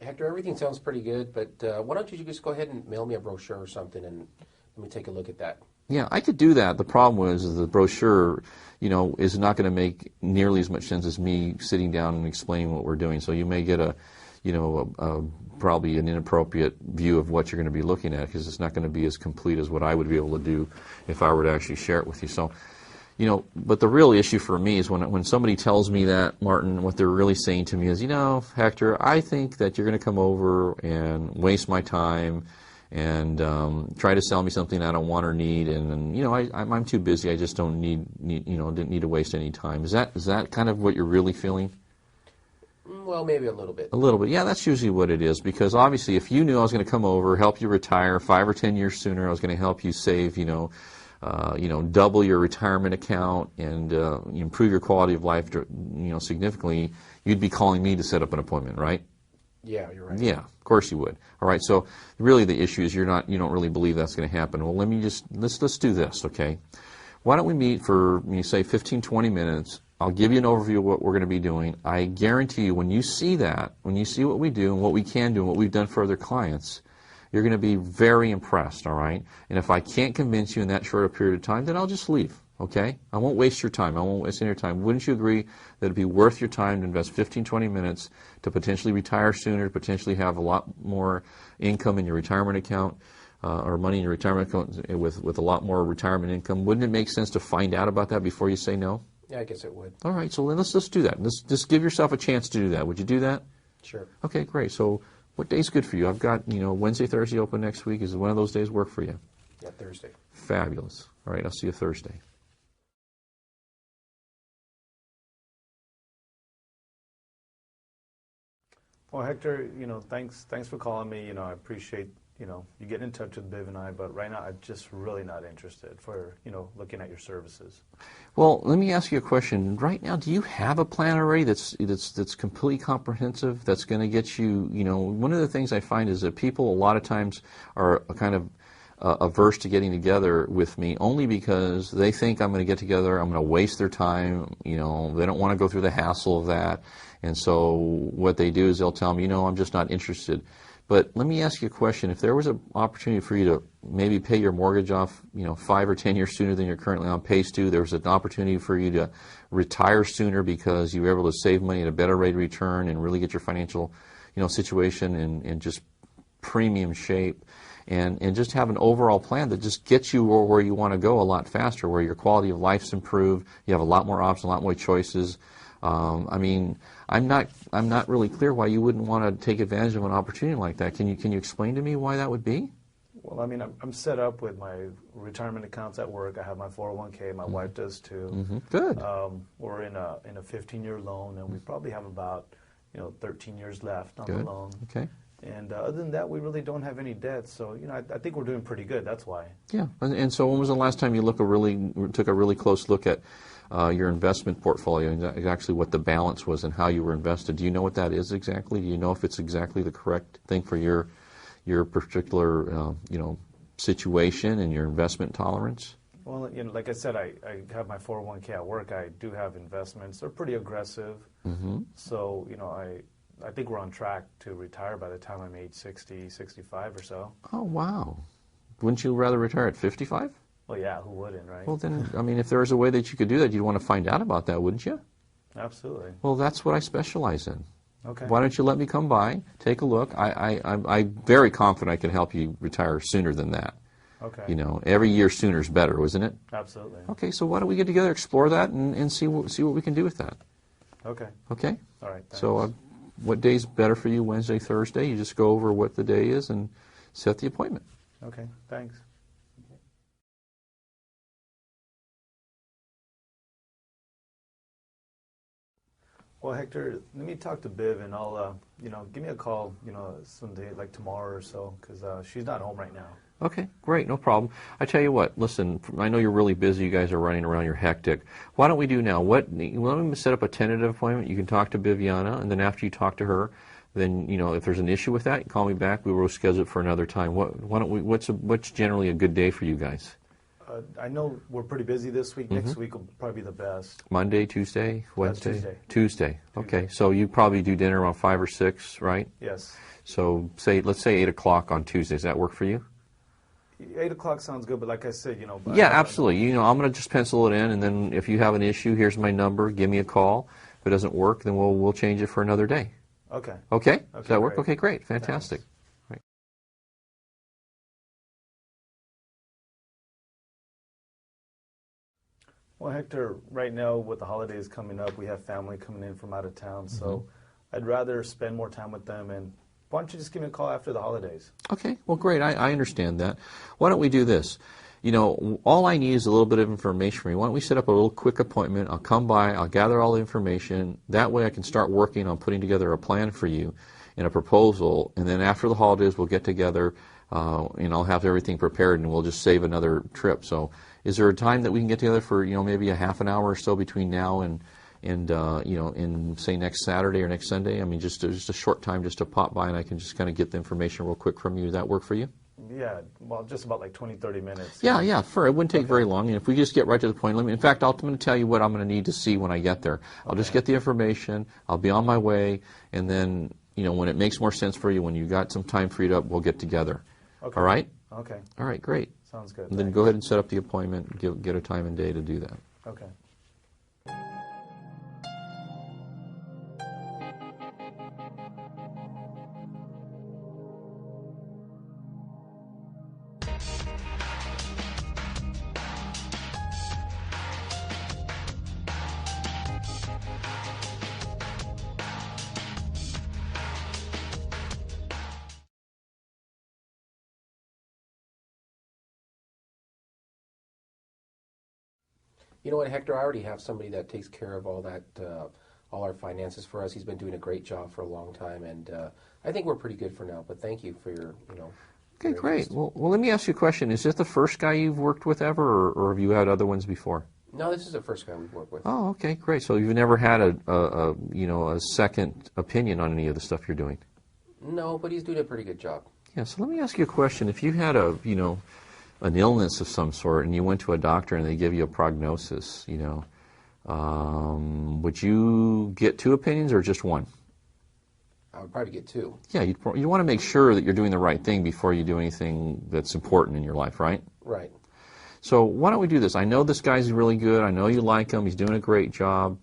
Hector, everything sounds pretty good, but why don't you just go ahead and mail me a brochure or something, and let me take a look at that. Yeah, I could do that. The problem was is the brochure, is not going to make nearly as much sense as me sitting down and explaining what we're doing. So you may get probably an inappropriate view of what you're going to be looking at, because it's not going to be as complete as what I would be able to do if I were to actually share it with you. So, but the real issue for me is when somebody tells me that, Martin, what they're really saying to me is, Hector, I think that you're going to come over and waste my time and try to sell me something I don't want or need, and I'm too busy. I just don't didn't need to waste any time. Is that kind of what you're really feeling? Well, maybe a little bit. A little bit, yeah. That's usually what it is, because obviously, if you knew I was going to come over, help you retire 5 or 10 years sooner, I was going to help you save, double your retirement account and improve your quality of life, significantly, you'd be calling me to set up an appointment, right? Yeah, you're right. Yeah, of course you would. All right, so really the issue is you don't really believe that's going to happen. Well, let's do this, okay? Why don't we meet for, say, 15, 20 minutes? I'll give you an overview of what we're going to be doing. I guarantee you, when you see what we do and what we can do and what we've done for other clients, you're going to be very impressed, all right? And if I can't convince you in that short a period of time, then I'll just leave, okay? I won't waste your time. I won't waste any of your time. Wouldn't you agree that it'd be worth your time to invest 15, 20 minutes to potentially retire sooner, to potentially have a lot more income in your retirement account, or money in your retirement account with a lot more retirement income? Wouldn't it make sense to find out about that before you say no? Yeah, I guess it would. All right, so then let's do that. Let's just give yourself a chance to do that. Would you do that? Sure. Okay, great. So what day's good for you? I've got, Wednesday, Thursday open next week. Is one of those days work for you? Yeah, Thursday. Fabulous. All right, I'll see you Thursday. Well, Hector, thanks for calling me. I appreciate, you getting in touch with Biv and I, but right now I'm just really not interested for, looking at your services. Well, let me ask you a question. Right now, do you have a plan already that's completely comprehensive, that's going to get you, one of the things I find is that people a lot of times are kind of averse to getting together with me only because they think I'm going to get together, I'm going to waste their time, they don't want to go through the hassle of that. And so what they do is they'll tell me, I'm just not interested. But let me ask you a question. If there was an opportunity for you to maybe pay your mortgage off, 5 or 10 years sooner than you're currently on pace to, there was an opportunity for you to retire sooner because you were able to save money at a better rate of return and really get your financial, situation in just premium shape, and just have an overall plan that just gets you where you want to go a lot faster, where your quality of life's improved, you have a lot more options, a lot more choices. I'm not really clear why you wouldn't want to take advantage of an opportunity like that. Can you explain to me why that would be? Well, I'm set up with my retirement accounts at work. I have my 401k. My wife does too. Mm-hmm. Good. We're in a 15-year loan, and we probably have about 13 years left on Good. the loan. Okay. And other than that, we really don't have any debt. So I think we're doing pretty good. That's why. Yeah. And so when was the last time you took a really close look at your investment portfolio and actually what the balance was and how you were invested? Do you know what that is exactly? Do you know if it's exactly the correct thing for your particular situation and your investment tolerance? Well, like I said, I have my 401k at work. I do have investments. They're pretty aggressive. Mm-hmm. So I think we're on track to retire by the time I'm age 60, 65 or so. Oh, wow. Wouldn't you rather retire at 55? Well, yeah, who wouldn't, right? Well, then, if there was a way that you could do that, you'd want to find out about that, wouldn't you? Absolutely. Well, that's what I specialize in. Okay. Why don't you let me come by, take a look? I'm very confident I can help you retire sooner than that. Okay. Every year sooner is better, isn't it? Absolutely. Okay, so why don't we get together, explore that, and see what we can do with that? Okay. Okay? All right, thanks. So what day's better for you, Wednesday, Thursday? You just go over what the day is and set the appointment. Okay, thanks. Well, Hector, let me talk to Biv, and I'll, give me a call, someday, like tomorrow or so, because she's not home right now. Okay, great, no problem. I tell you what, listen, I know you're really busy. You guys are running around, you're hectic. Why don't we do now? Let me set up a tentative appointment. You can talk to Biviana, and then after you talk to her, then, if there's an issue with that, call me back. We will schedule it for another time. What's generally a good day for you guys? I know we're pretty busy this week. Next week will probably be the best. Monday, Tuesday, Wednesday? Tuesday. Tuesday. Okay, so you probably do dinner around 5 or 6, right? Yes. So let's say 8 o'clock on Tuesday. Does that work for you? 8 o'clock sounds good, but like I said, Yeah, absolutely. I'm going to just pencil it in, and then if you have an issue, here's my number. Give me a call. If it doesn't work, then we'll change it for another day. Okay. Okay? Does that work? Great. Okay, great. Fantastic. Thanks. Right. Well, Hector, right now with the holidays coming up, we have family coming in from out of town, so I'd rather spend more time with them. And why don't you just give me a call after the holidays? Okay, well, great. I understand that. Why don't we do this? All I need is a little bit of information from you. Why don't we set up a little quick appointment? I'll come by, I'll gather all the information. That way I can start working on putting together a plan for you and a proposal. And then after the holidays, we'll get together and I'll have everything prepared and we'll just save another trip. So is there a time that we can get together for, maybe a half an hour or so between now and say next Saturday or next Sunday? I mean, just a short time just to pop by and I can just kind of get the information real quick from you. Does that work for you? Yeah, well, just about like 20, 30 minutes. Yeah, it wouldn't take very long. And if we just get right to the point, in fact, I'm going to tell you what I'm going to need to see when I get there. I'll just get the information, I'll be on my way, and then, when it makes more sense for you, when you got some time freed up, we'll get together. Okay. All right? Okay. All right, great. Sounds good. And then go ahead and set up the appointment, get a time and day to do that. Okay. You know what, Hector? I already have somebody that takes care of all that, all our finances for us. He's been doing a great job for a long time, and I think we're pretty good for now. But thank you for your, Okay, your great. interest. Well, let me ask you a question. Is this the first guy you've worked with ever, or have you had other ones before? No, this is the first guy we've worked with. Oh, okay, great. So you've never had a second opinion on any of the stuff you're doing? No, but he's doing a pretty good job. Yeah. So let me ask you a question. If you had an illness of some sort and you went to a doctor and they give you a prognosis, would you get two opinions or just one? I would probably get two. Yeah, you want to make sure that you're doing the right thing before you do anything that's important in your life, right? Right. So why don't we do this? I know this guy's really good. I know you like him. He's doing a great job.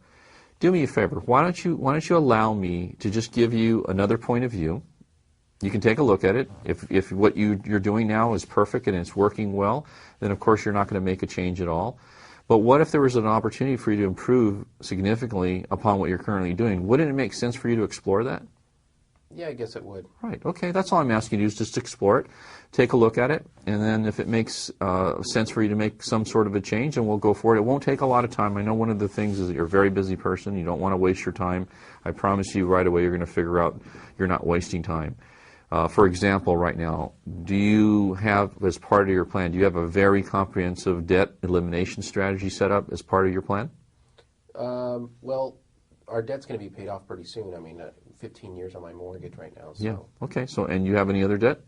Do me a favor. Why don't you allow me to just give you another point of view? You can take a look at it. If what you're doing now is perfect and it's working well, then of course you're not going to make a change at all. But what if there was an opportunity for you to improve significantly upon what you're currently doing? Wouldn't it make sense for you to explore that? Yeah, I guess it would. Right. Okay. That's all I'm asking you is just explore it, take a look at it, and then if it makes sense for you to make some sort of a change, then we'll go for it. It won't take a lot of time. I know one of the things is that you're a very busy person. You don't want to waste your time. I promise you right away you're going to figure out you're not wasting time. For example, right now, do you have, as part of your plan, do you have a very comprehensive debt elimination strategy set up as part of your plan? Well, our debt's going to be paid off pretty soon. I mean, 15 years on my mortgage right now. So. Yeah. Okay. So, and you have any other debt?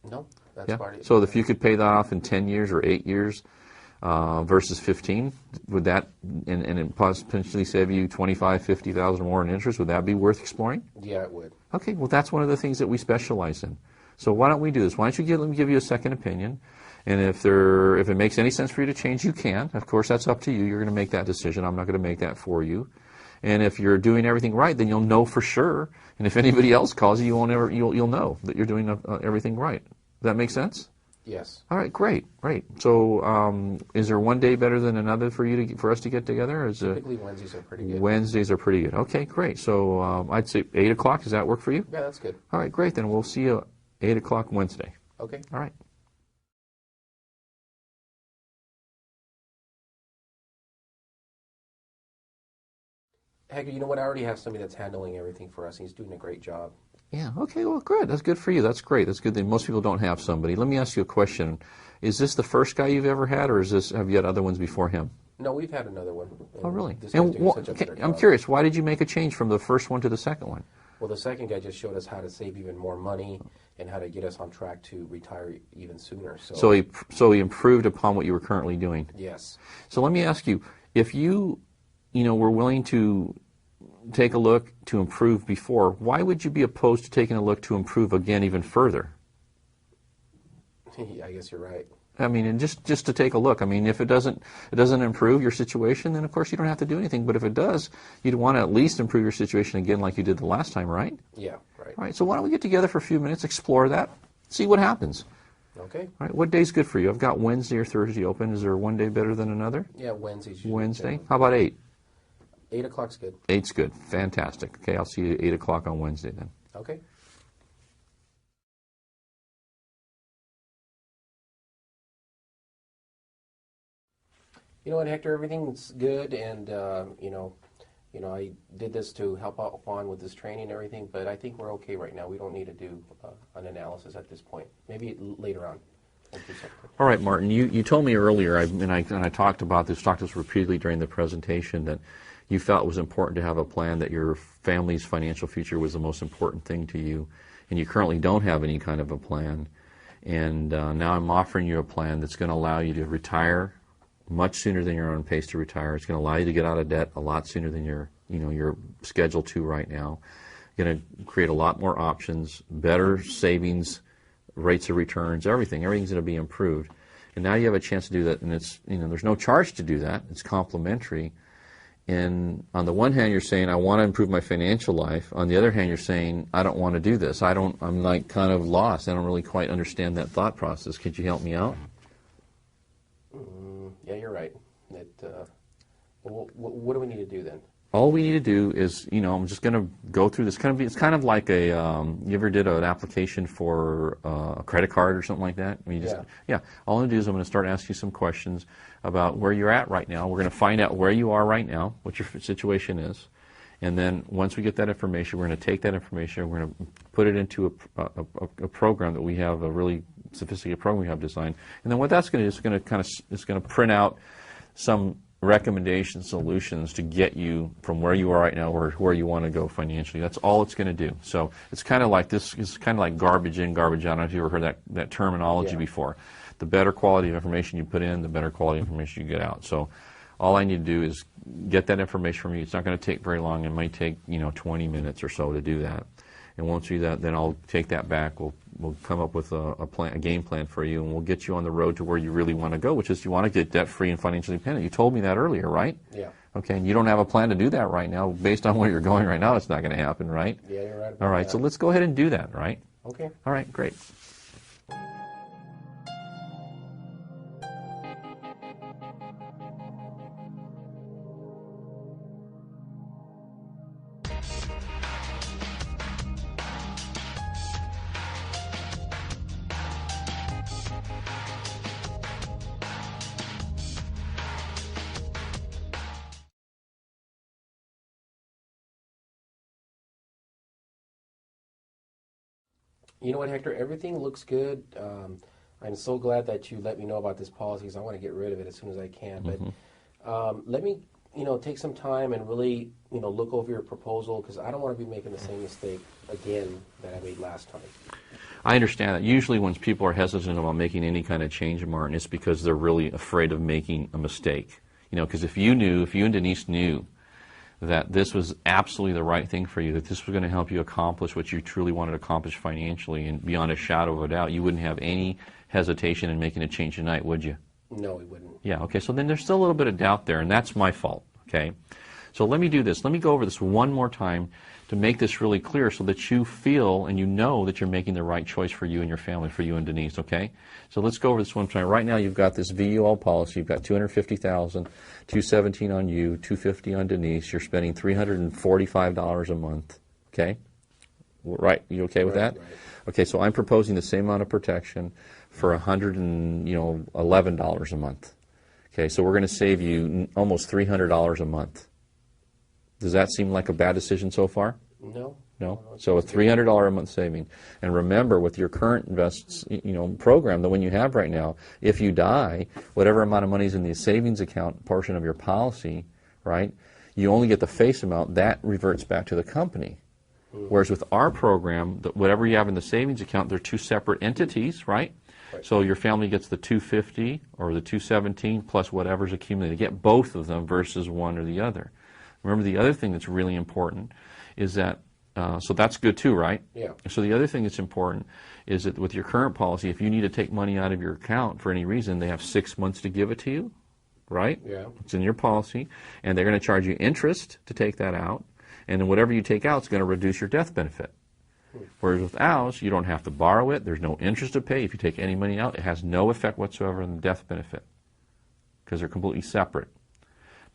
No, that's Yeah. part of it. So if you could pay that off in 10 years or 8 years versus 15, would that, and it potentially save you 25, 50,000 more in interest, would that be worth exploring? Yeah, it would. Okay, well, that's one of the things that we specialize in. So why don't we do this? Why don't you let me give you a second opinion, and if it makes any sense for you to change, you can. Of course, that's up to you. You're going to make that decision. I'm not going to make that for you. And if you're doing everything right, then you'll know for sure. And if anybody else calls you, you'll know that you're doing everything right. Does that make sense? Yes. All right, great. So, is there one day better than another for us to get together? Or Typically Wednesdays are pretty good. Wednesdays are pretty good. Okay, great. So I'd say 8 o'clock. Does that work for you? Yeah, that's good. All right, great. Then we'll see you 8 o'clock Wednesday. Okay. All right. Hector, you know what? I already have somebody that's handling everything for us. He's doing a great job. Yeah, okay, well, good. That's good for you. That's great. That's good that most people don't have somebody. Let me ask you a question. Is this the first guy you've ever had, or have you had other ones before him? No, we've had another one. Oh, really? This guy's doing such a better I'm job. curious, why did you make a change from the first one to the second one? Well, the second guy just showed us how to save even more money and how to get us on track to retire even sooner. So he improved upon what you were currently doing. Yes. So let me ask you, if you were willing to take a look to improve before, why would you be opposed to taking a look to improve again even further? I guess you're right. I mean, and just to take a look. I mean, if it doesn't improve your situation, then of course you don't have to do anything. But if it does, you'd want to at least improve your situation again like you did the last time, right? Yeah, right. All right, so why don't we get together for a few minutes, explore that, see what happens. Okay. All right, what day's good for you? I've got Wednesday or Thursday open. Is there one day better than another? Yeah, Wednesday's usually Wednesday? better. How about 8? 8 o'clock's good. 8's good. Fantastic. Okay, I'll see you at 8 o'clock on Wednesday then. Okay. You know what, Hector? Everything's good, and I did this to help out Juan with his training and everything, but I think we're okay right now. We don't need to do an analysis at this point. Maybe later on we'll do something. All right, Martin. You told me earlier, and I talked about this repeatedly during the presentation, that you felt it was important to have a plan, that your family's financial future was the most important thing to you, and you currently don't have any kind of a plan. And now I'm offering you a plan that's going to allow you to retire much sooner than you're on pace to retire. It's going to allow you to get out of debt a lot sooner than you're scheduled to right now. Going to create a lot more options, better savings, rates of returns, everything's going to be improved. And now you have a chance to do that, and it's there's no charge to do that. It's complimentary. And on the one hand, you're saying, I want to improve my financial life. On the other hand, you're saying, I don't want to do this. I'm like kind of lost. I don't really quite understand that thought process. Could you help me out? Yeah, you're right. What do we need to do then? All we need to do is, I'm just going to go through this. It's kind of like you ever did an application for a credit card or something like that? Yeah. All I'm going to do is I'm going to start asking you some questions about where you're at right now. We're going to find out where you are right now, what your situation is. And then once we get that information, we're going to take that information, we're going to put it into a program that we have, a really sophisticated program we have designed. And then what that's going to do is it's going to print out some recommendation solutions to get you from where you are right now or where you want to go financially. That's all it's going to do. So it's kind of like this. It's kind of like garbage in, garbage out. I don't know if you ever heard that terminology before. The better quality of information you put in, the better quality information you get out. So all I need to do is get that information from you. It's not going to take very long. It might take 20 minutes or so to do that. And once we do that, then I'll take that back. We'll come up with a game plan for you, and we'll get you on the road to where you really want to go, which is you want to get debt-free and financially independent. You told me that earlier, right? Yeah. Okay, and you don't have a plan to do that right now. Based on where you're going right now, it's not going to happen, right? Yeah, you're right about All right, that. so let's go ahead and do that, right? Okay. All right, great. You know what, Hector? Everything looks good. I'm so glad that you let me know about this policy because I want to get rid of it as soon as I can. But let me, take some time and really, look over your proposal because I don't want to be making the same mistake again that I made last time. I understand that. Usually when people are hesitant about making any kind of change, Martin, it's because they're really afraid of making a mistake. Because if you and Denise knew that this was absolutely the right thing for you, that this was going to help you accomplish what you truly wanted to accomplish financially, and beyond a shadow of a doubt, you wouldn't have any hesitation in making a change tonight, would you? No, we wouldn't. Yeah, okay, so then there's still a little bit of doubt there, and that's my fault, okay? So let me do this. Let me go over this one more time to make this really clear so that you feel and you know that you're making the right choice for you and your family, for you and Denise, okay? So let's go over this one time. Right now you've got this VUL policy. You've got $250,000, $217 on you, $250 on Denise. You're spending $345 a month, okay? Right, you okay with that? Right. Okay, so I'm proposing the same amount of protection for $111 a month. Okay, so we're going to save you almost $300 a month. Does that seem like a bad decision so far? No. No? So a $300 a month saving. And remember, with your current program, the one you have right now, if you die, whatever amount of money is in the savings account portion of your policy, right, you only get the face amount. That reverts back to the company. Whereas with our program, whatever you have in the savings account, they're two separate entities, right? So your family gets the 250 or the 217 plus whatever's accumulated. They get both of them versus one or the other. Remember, the other thing that's really important is that, so that's good too, right? Yeah. So the other thing that's important is that with your current policy, if you need to take money out of your account for any reason, they have 6 months to give it to you, right? Yeah. It's in your policy, and they're going to charge you interest to take that out, and then whatever you take out is going to reduce your death benefit. Whereas with ours, you don't have to borrow it. There's no interest to pay. If you take any money out, it has no effect whatsoever on the death benefit because they're completely separate.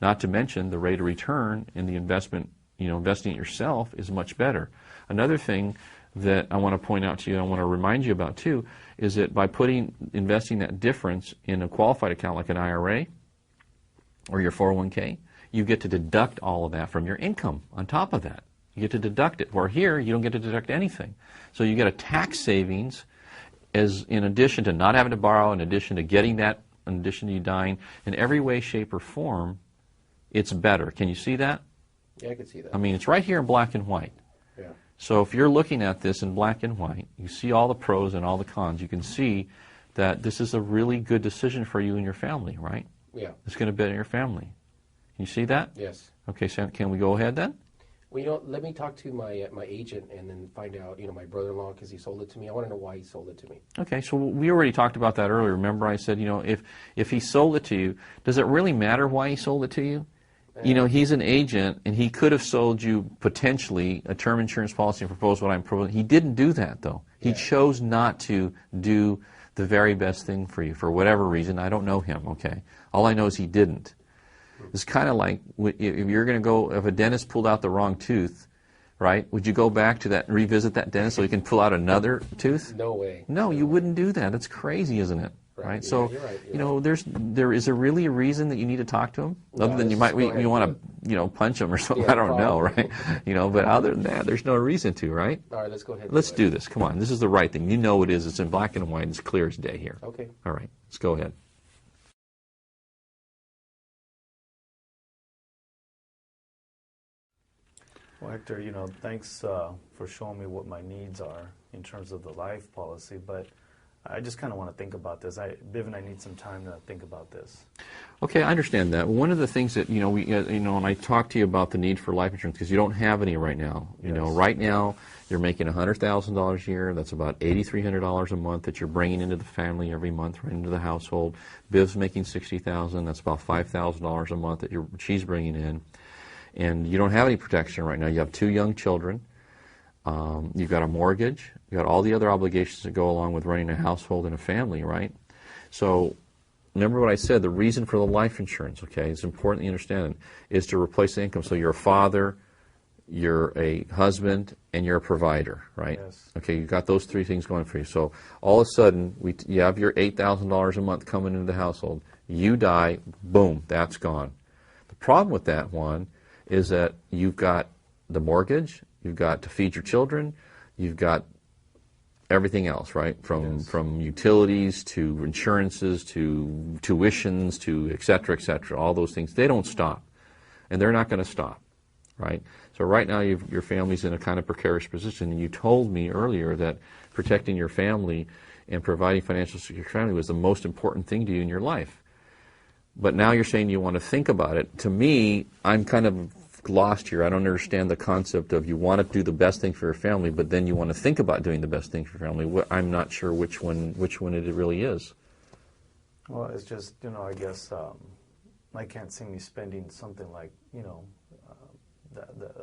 Not to mention the rate of return in the investment, investing it yourself is much better. Another thing that I want to point out to you, and I want to remind you about too, is that by investing that difference in a qualified account like an IRA or your 401k, you get to deduct all of that from your income on top of that. You get to deduct it. Where here, you don't get to deduct anything. So you get a tax savings as in addition to not having to borrow, in addition to getting that, in addition to you dying. In every way, shape, or form, it's better. Can you see that? Yeah, I can see that. I mean, it's right here in black and white. Yeah. So if you're looking at this in black and white, you see all the pros and all the cons. You can see that this is a really good decision for you and your family, right? Yeah. It's going to benefit your family. Can you see that? Yes. Okay, so can we go ahead then? Well, let me talk to my agent and then find out, my brother-in-law, because he sold it to me. I want to know why he sold it to me. Okay, so we already talked about that earlier. Remember I said, if he sold it to you, does it really matter why he sold it to you? He's an agent, and he could have sold you potentially a term insurance policy and proposed what I'm proposing. He didn't do that, though. He chose not to do the very best thing for you for whatever reason. I don't know him, okay? All I know is he didn't. It's kind of like if you're going to go, if a dentist pulled out the wrong tooth, right, would you go back to that and revisit that dentist so he can pull out another tooth? No way. No, you wouldn't do that. That's crazy, isn't it? Right. Yeah, So, you're right. there is a really a reason that you need to talk to him, other than you want to, punch him or something. Yeah, I don't know, right? But other than that, there's no reason to, right? All right, let's go ahead. Let's do this. Come on, this is the right thing. You know it is. It's in black and white. It's clear as day here. Okay. All right, let's go ahead. Well, Hector, thanks for showing me what my needs are in terms of the life policy, but I just kind of want to think about this. Biv and I need some time to think about this. Okay, I understand that. One of the things that, when I talk to you about the need for life insurance, because you don't have any right now. Right now, you're making $100,000 a year. That's about $8,300 a month that you're bringing into the family every month, right into the household. Biv's making $60,000. That's about $5,000 a month that she's bringing in. And you don't have any protection right now. You have 2 young children. You've got a mortgage. You've got all the other obligations that go along with running a household and a family, right? So remember what I said, the reason for the life insurance, okay, it's important that you understand it, is to replace the income. So you're a father, you're a husband, and you're a provider, right? Yes. Okay, you've got those 3 things going for you. So all of a sudden, you have your $8,000 a month coming into the household. You die, boom, that's gone. The problem with that one is that you've got the mortgage, you've got to feed your children, you've got everything else, right? From utilities to insurances to tuitions to et cetera, all those things. They don't stop, and they're not going to stop, right? So right now your family's in a kind of precarious position, and you told me earlier that protecting your family and providing financial security for your family was the most important thing to you in your life. But now you're saying you want to think about it. To me, I'm kind of lost here. I don't understand the concept of you want to do the best thing for your family, but then you want to think about doing the best thing for your family. I'm not sure which one it really is. Well, it's just, I guess I can't see me spending something like,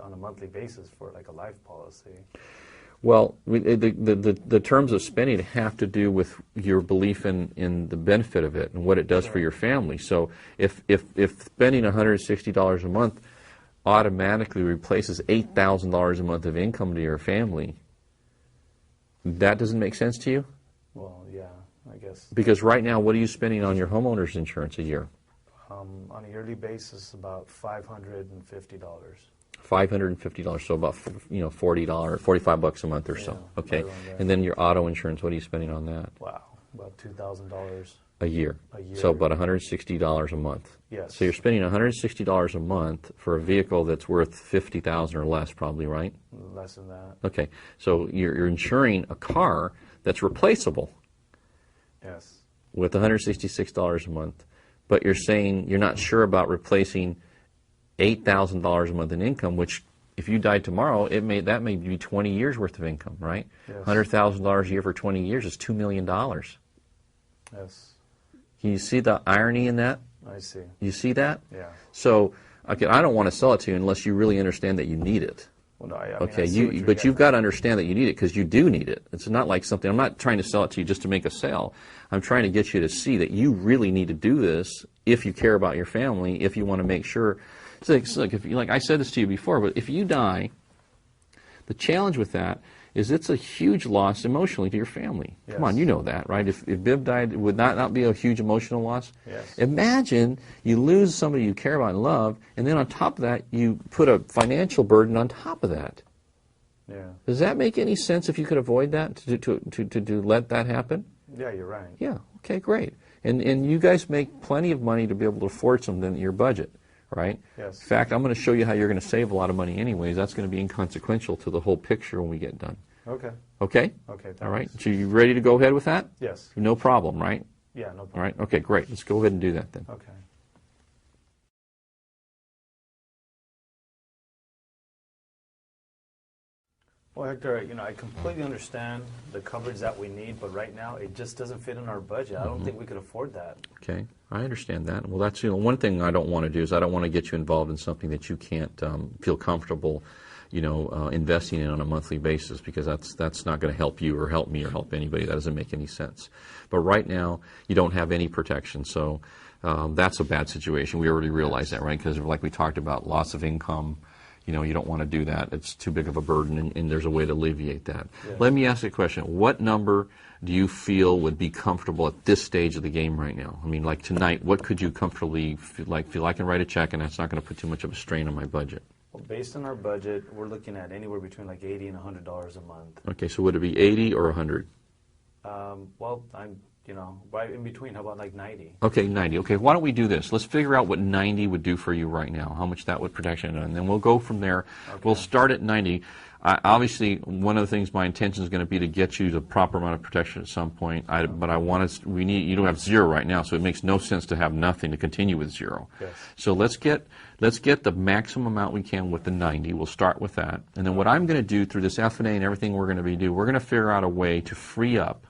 on a monthly basis for like a life policy. Well, the terms of spending have to do with your belief in the benefit of it and what it does for your family. So if spending $160 a month automatically replaces $8,000 a month of income to your family, that doesn't make sense to you? Well, yeah, I guess. Because right now, what are you spending on your homeowner's insurance a year? On a yearly basis, about $550. $550, so about $45 a month or so. Yeah, Okay, right around there. and then your auto insurance. What are you spending on that? Wow, about $2,000. A year. A year. So about $160 a month. Yes. So you're spending $160 a month for a vehicle that's worth $50,000 or less, probably, right? Less than that. Okay. So you're insuring a car that's replaceable Yes. with $166 a month, but you're saying you're not sure about replacing $8,000 a month in income, which if you died tomorrow, that may be 20 years worth of income, right? Yes. $100,000 a year for 20 years is $2 million. Yes. Can you see the irony in that? I see. You see that? Yeah. So, okay, I don't want to sell it to you unless you really understand that you need it. Well, no, I mean, Okay, I see what you're but getting you've got to understand that you need it because you do need it. It's not like something, I'm not trying to sell it to you just to make a sale. I'm trying to get you to see that you really need to do this if you care about your family, if you want to make sure. So, like I said this to you before, but if you die, the challenge with that is it's a huge loss emotionally to your family. Yes. Come on, you know that, right? If Bibb died, would that not be a huge emotional loss? Yes. Imagine you lose somebody you care about and love, and then on top of that, you put a financial burden on top of that. Yeah. Does that make any sense if you could avoid that, to let that happen? Yeah, you're right. Yeah, okay, great. And you guys make plenty of money to be able to afford something in your budget, right? Yes. In fact, I'm going to show you how you're going to save a lot of money anyways. That's going to be inconsequential to the whole picture when we get done. Okay. Okay? Okay, thanks. All right. So you ready to go ahead with that? Yes. No problem, right? Yeah, no problem. All right. Okay, great. Let's go ahead and do that then. Okay. Well, Hector, I completely understand the coverage that we need, but right now it just doesn't fit in our budget. I don't think we could afford that. Okay, I understand that. Well, that's one thing I don't want to do is I don't want to get you involved in something that you can't feel comfortable, investing in on a monthly basis because that's not going to help you or help me or help anybody. That doesn't make any sense. But right now you don't have any protection, so that's a bad situation. We already realize that, right? Because like we talked about, loss of income. You don't want to do that. It's too big of a burden, and there's a way to alleviate that. Yes. Let me ask you a question. What number do you feel would be comfortable at this stage of the game right now? I mean, like tonight, what could you comfortably feel I can write a check and that's not going to put too much of a strain on my budget? Well, based on our budget, we're looking at anywhere between like $80 and $100 a month. Okay, so would it be 80 or 100? Well, I'm, right in between. How about like 90? Okay, 90. Okay, why don't we do this? Let's figure out what 90 would do for you right now, how much that would protection, and then we'll go from there. Okay. We'll start at 90. Obviously, one of the things my intention is going to be to get you the proper amount of protection at some point. But I want us. You don't have zero right now, so it makes no sense to have nothing to continue with zero. Yes. So let's get the maximum amount we can with the 90. We'll start with that, and then what I'm going to do through this F&A and everything we're going to do, we're going to figure out a way to free up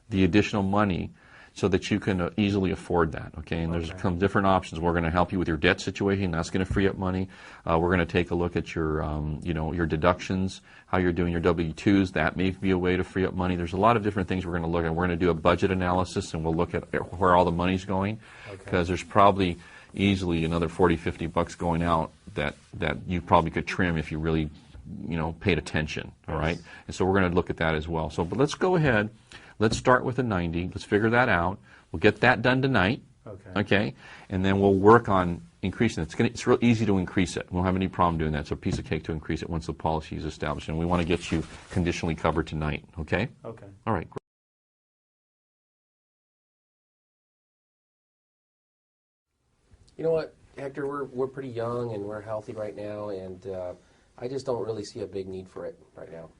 the additional money so that you can easily afford that, okay? And there's some different options. We're going to help you with your debt situation. That's going to free up money. We're going to take a look at your, your deductions, how you're doing your W-2s. That may be a way to free up money. There's a lot of different things we're going to look at. We're going to do a budget analysis, and we'll look at where all the money's going, because there's probably easily another $40, $50 going out that you probably could trim if you really, paid attention, all right? And so we're going to look at that as well. So, but let's go ahead. Let's start with a 90. Let's figure that out. We'll get that done tonight. Okay? And then we'll work on increasing it. It's real easy to increase it. We won't have any problem doing that. It's a piece of cake to increase it once the policy is established. And we want to get you conditionally covered tonight. Okay? Okay. All right. Great. You know what, Hector, we're pretty young and we're healthy right now, and I just don't really see a big need for it right now.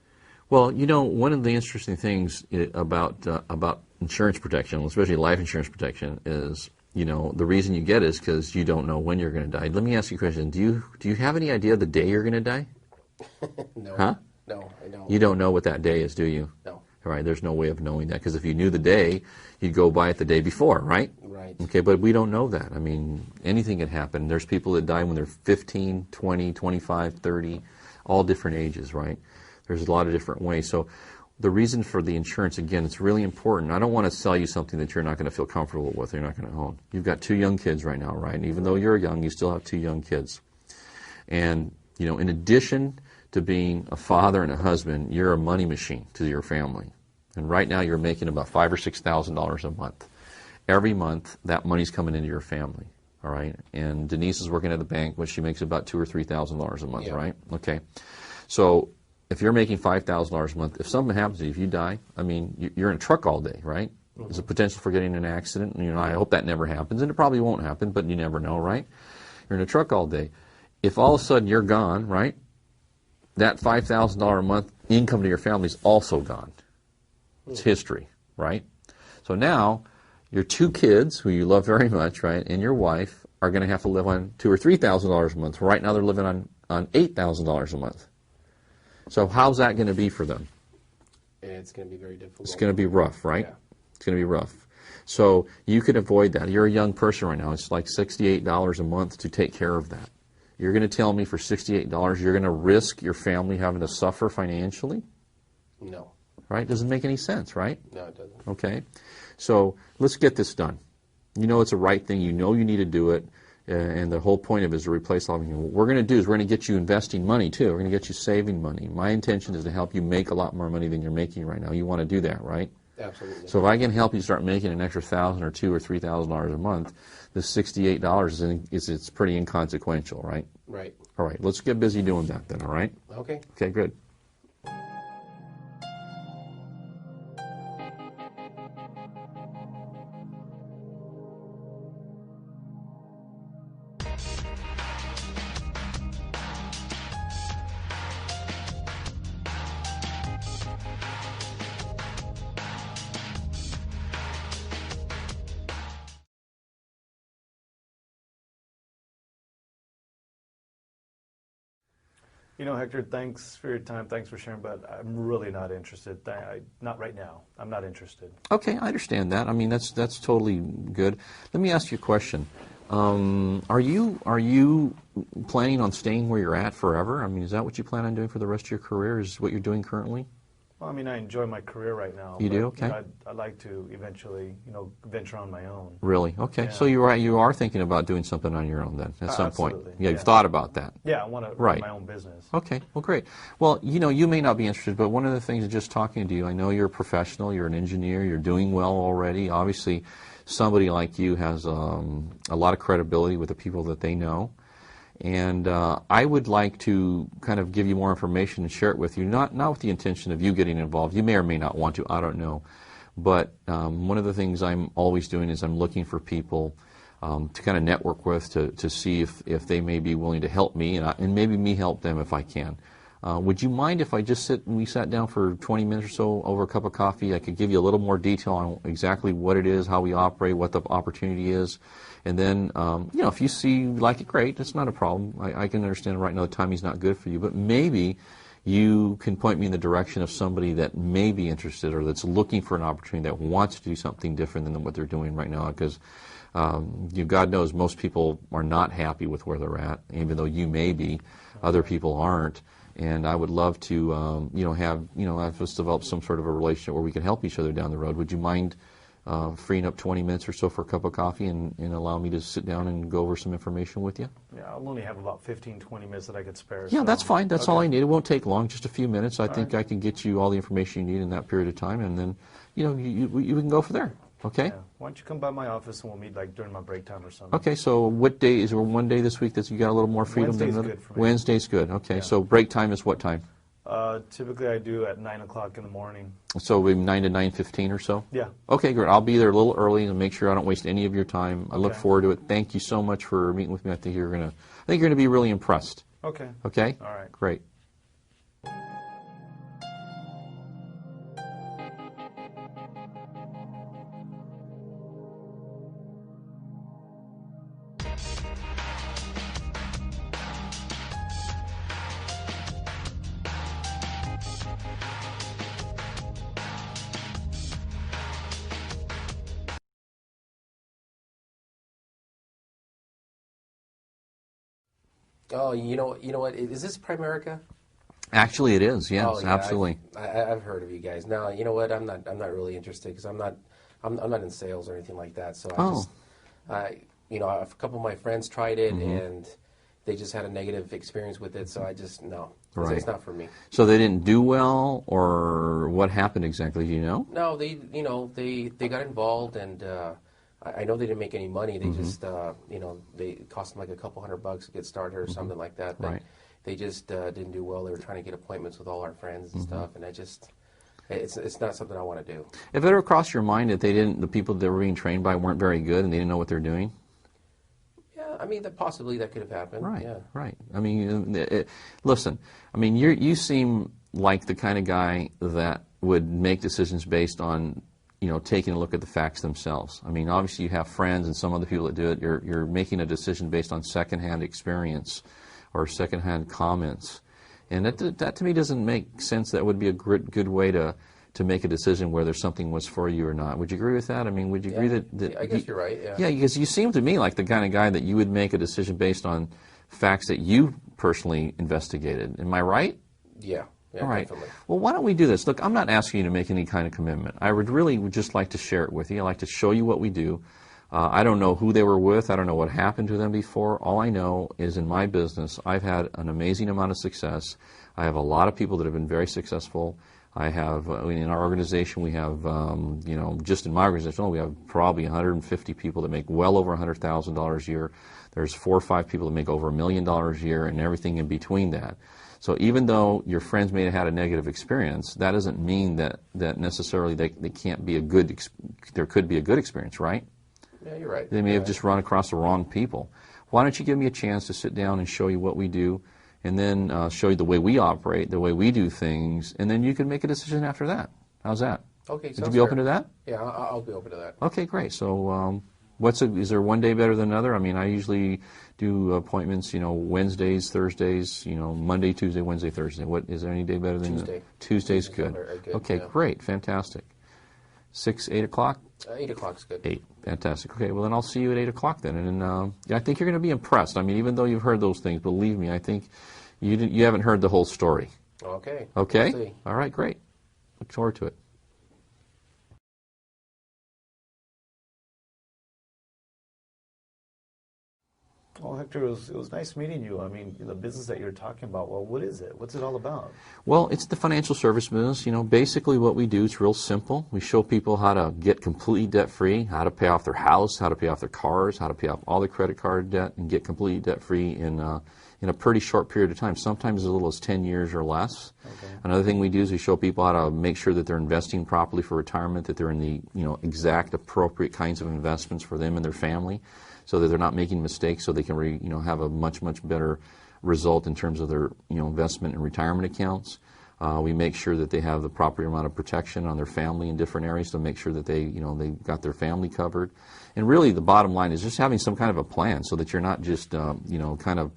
Well, one of the interesting things about insurance protection, especially life insurance protection, is the reason you get it is because you don't know when you're going to die. Let me ask you a question. Do you have any idea the day you're going to die? No. Huh? No, I don't. You don't know what that day is, do you? No. All right. There's no way of knowing that, because if you knew the day, you'd go by it the day before, right? Right. Okay, but we don't know that. I mean, anything can happen. There's people that die when they're 15, 20, 25, 30, all different ages, right? There's a lot of different ways. So the reason for the insurance, again, it's really important. I don't want to sell you something that you're not going to feel comfortable with, you're not going to own. You've got 2 young kids right now, right? And even though you're young, you still have 2 young kids. And, in addition to being a father and a husband, you're a money machine to your family. And right now you're making about $5,000 or $6,000 a month. Every month, that money's coming into your family, all right? And Denise is working at the bank, which she makes about $2,000 or $3,000 a month, right? Okay. So if you're making $5,000 a month, if something happens to you, if you die, I mean, you're in a truck all day, right? There's a potential for getting in an accident. And, I hope that never happens, and it probably won't happen, but you never know, right? You're in a truck all day. If all of a sudden you're gone, right, that $5,000 a month income to your family is also gone. It's history, right? So now your 2 kids, who you love very much, right, and your wife are going to have to live on $2,000 or $3,000 a month. Right now they're living on $8,000 a month. So how's that going to be for them? It's going to be very difficult. It's going to be rough, right? Yeah. It's going to be rough. So you could avoid that. You're a young person right now. It's like $68 a month to take care of that. You're going to tell me for $68 you're going to risk your family having to suffer financially? No. Right? Doesn't make any sense, right? No, it doesn't. Okay. So let's get this done. You know it's the right thing. You know you need to do it. And the whole point of it is to replace all of it. What we're going to do is we're going to get you investing money, too. We're going to get you saving money. My intention is to help you make a lot more money than you're making right now. You want to do that, right? Absolutely. So if I can help you start making an extra $1,000 or $2,000 or $3,000 a month, the $68 it's pretty inconsequential, right? Right. All right. Let's get busy doing that then, all right? Okay. Okay, good. Hector, thanks for your time. Thanks for sharing, but I'm really not interested. Not right now. I'm not interested. Okay, I understand that. I mean, that's totally good. Let me ask you a question. Are you planning on staying where you're at forever? I mean, is that what you plan on doing for the rest of your career? Is what you're doing currently? Well, I mean, I enjoy my career right now. You do? Okay. I'd like to eventually, venture on my own. Really? Okay. Yeah. So you are thinking about doing something on your own then at some point. Absolutely. Yeah, you've thought about that. Yeah, I want to run my own business. Okay. Well, great. Well, you may not be interested, but one of the things, just talking to you, I know you're a professional, you're an engineer, you're doing well already. Obviously, somebody like you has a lot of credibility with the people that they know. And I would like to kind of give you more information and share it with you, not with the intention of you getting involved. You may or may not want to, I don't know. But one of the things I'm always doing is I'm looking for people to kind of network with to see if they may be willing to help me and maybe me help them if I can. Would you mind if I just we sat down for 20 minutes or so over a cup of coffee? I could give you a little more detail on exactly what it is, how we operate, what the opportunity is. And then, if you like it, great. That's not a problem. I can understand right now the timing's not good for you. But maybe you can point me in the direction of somebody that may be interested or that's looking for an opportunity, that wants to do something different than what they're doing right now. Because God knows most people are not happy with where they're at, even though you may be. Other people aren't. And I would love to, have us develop some sort of a relationship where we can help each other down the road. Would you mind freeing up 20 minutes or so for a cup of coffee and allow me to sit down and go over some information with you? Yeah, I'll only have about 15, 20 minutes that I could spare. Yeah, so. That's fine. That's okay. all I need. It won't take long, just a few minutes. I think right. I can get you all the information you need in that period of time, and then, you can go from there. Okay? Yeah. Why don't you come by my office and we'll meet during my break time or something? Okay, so what day, is there one day this week that you got a little more freedom than another? Wednesday's good for me. Wednesday's good. Okay, Yeah. so break time is what time? Typically I do at 9 o'clock in the morning. So maybe 9 to 9:15 or so? Yeah. Okay, great. I'll be there a little early and make sure I don't waste any of your time. I look Okay. forward to it. Thank you so much for meeting with me. I think you're gonna be really impressed. Okay. Okay? All right. Great. Oh, you know what? Is this Primerica? Actually, it is. Yes, Oh, yeah, absolutely. I've heard of you guys. Now, you know what? I'm not really interested because I'm not in sales or anything like that. So a couple of my friends tried it and they just had a negative experience with it. So no, Right. It's not for me. So they didn't do well, or what happened exactly? Do you know? No, they got involved and. I know they didn't make any money. They just, they cost them like a couple $100 to get started or something like that. But Right. they just didn't do well. They were trying to get appointments with all our friends and stuff, and it's not something I want to do. If it ever crossed your mind that the people they were being trained by weren't very good and they didn't know what they're doing? Yeah, I mean, possibly that could have happened. Right, yeah. right. I mean, listen, I mean, you seem like the kind of guy that would make decisions based on, taking a look at the facts themselves. I mean, obviously you have friends and some other people that do it. You're making a decision based on secondhand experience or secondhand comments. And that to me doesn't make sense. That would be a good way to make a decision whether something was for you or not. Would you agree with that? I mean, would you agree that I guess you're right, yeah. Yeah, because you seem to me like the kind of guy that you would make a decision based on facts that you personally investigated. Am I right? Yeah. Yeah, all right. definitely. Well, why don't we do this? Look, I'm not asking you to make any kind of commitment. I would just like to share it with you. I'd like to show you what we do. I don't know who they were with. I don't know what happened to them before. All I know is in my business, I've had an amazing amount of success. I have a lot of people that have been very successful. I have, in our organization, we have, just in my organization, we have probably 150 people that make well over $100,000 a year. There's 4 or 5 people that make over $1 million a year and everything in between that. So even though your friends may have had a negative experience, that doesn't mean that necessarily they can't be there could be a good experience, right? Yeah, you're right. They may have just run across the wrong people. Why don't you give me a chance to sit down and show you what we do, and then show you the way we operate, the way we do things, and then you can make a decision after that. How's that? Okay, Would you be open to that? Yeah, I'll be open to that. Okay, great. So is there one day better than another? I mean, I usually do appointments, Wednesdays, Thursdays, Monday, Tuesday, Wednesday, Thursday. Is there any day better than Tuesday? Tuesday's good. Good. Okay, yeah. Great, fantastic. 8 o'clock? 8 o'clock's good. 8, fantastic. Okay, well then I'll see you at 8 o'clock then. And I think you're going to be impressed. I mean, even though you've heard those things, believe me, I think you haven't heard the whole story. Okay. Okay? We'll see. All right, great. Look forward to it. Well, Hector, it was nice meeting you. I mean, the business that you're talking about, well, what is it? What's it all about? Well, it's the financial service business. Basically what we do is real simple. We show people how to get completely debt-free, how to pay off their house, how to pay off their cars, how to pay off all their credit card debt, and get completely debt-free in a pretty short period of time, sometimes as little as 10 years or less. Okay. Another thing we do is we show people how to make sure that they're investing properly for retirement, that they're in the exact appropriate kinds of investments for them and their family, so that they're not making mistakes, so they can have a much better result in terms of their investment and retirement accounts. We make sure that they have the proper amount of protection on their family in different areas to make sure that they got their family covered. And really, the bottom line is just having some kind of a plan so that you're not just kind of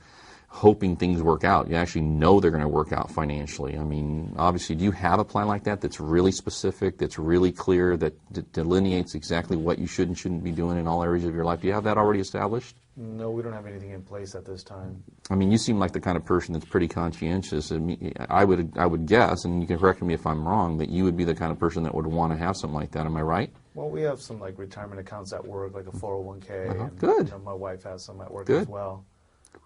hoping things work out. You actually know they're going to work out financially. I mean, obviously, do you have a plan like that that's really specific, that's really clear, that delineates exactly what you should and shouldn't be doing in all areas of your life? Do you have that already established? No, we don't have anything in place at this time. I mean, you seem like the kind of person that's pretty conscientious. I would guess, and you can correct me if I'm wrong, that you would be the kind of person that would want to have something like that. Am I right? Well, we have some retirement accounts at work, like a 401k. And, Good. My wife has some at work Good. as well.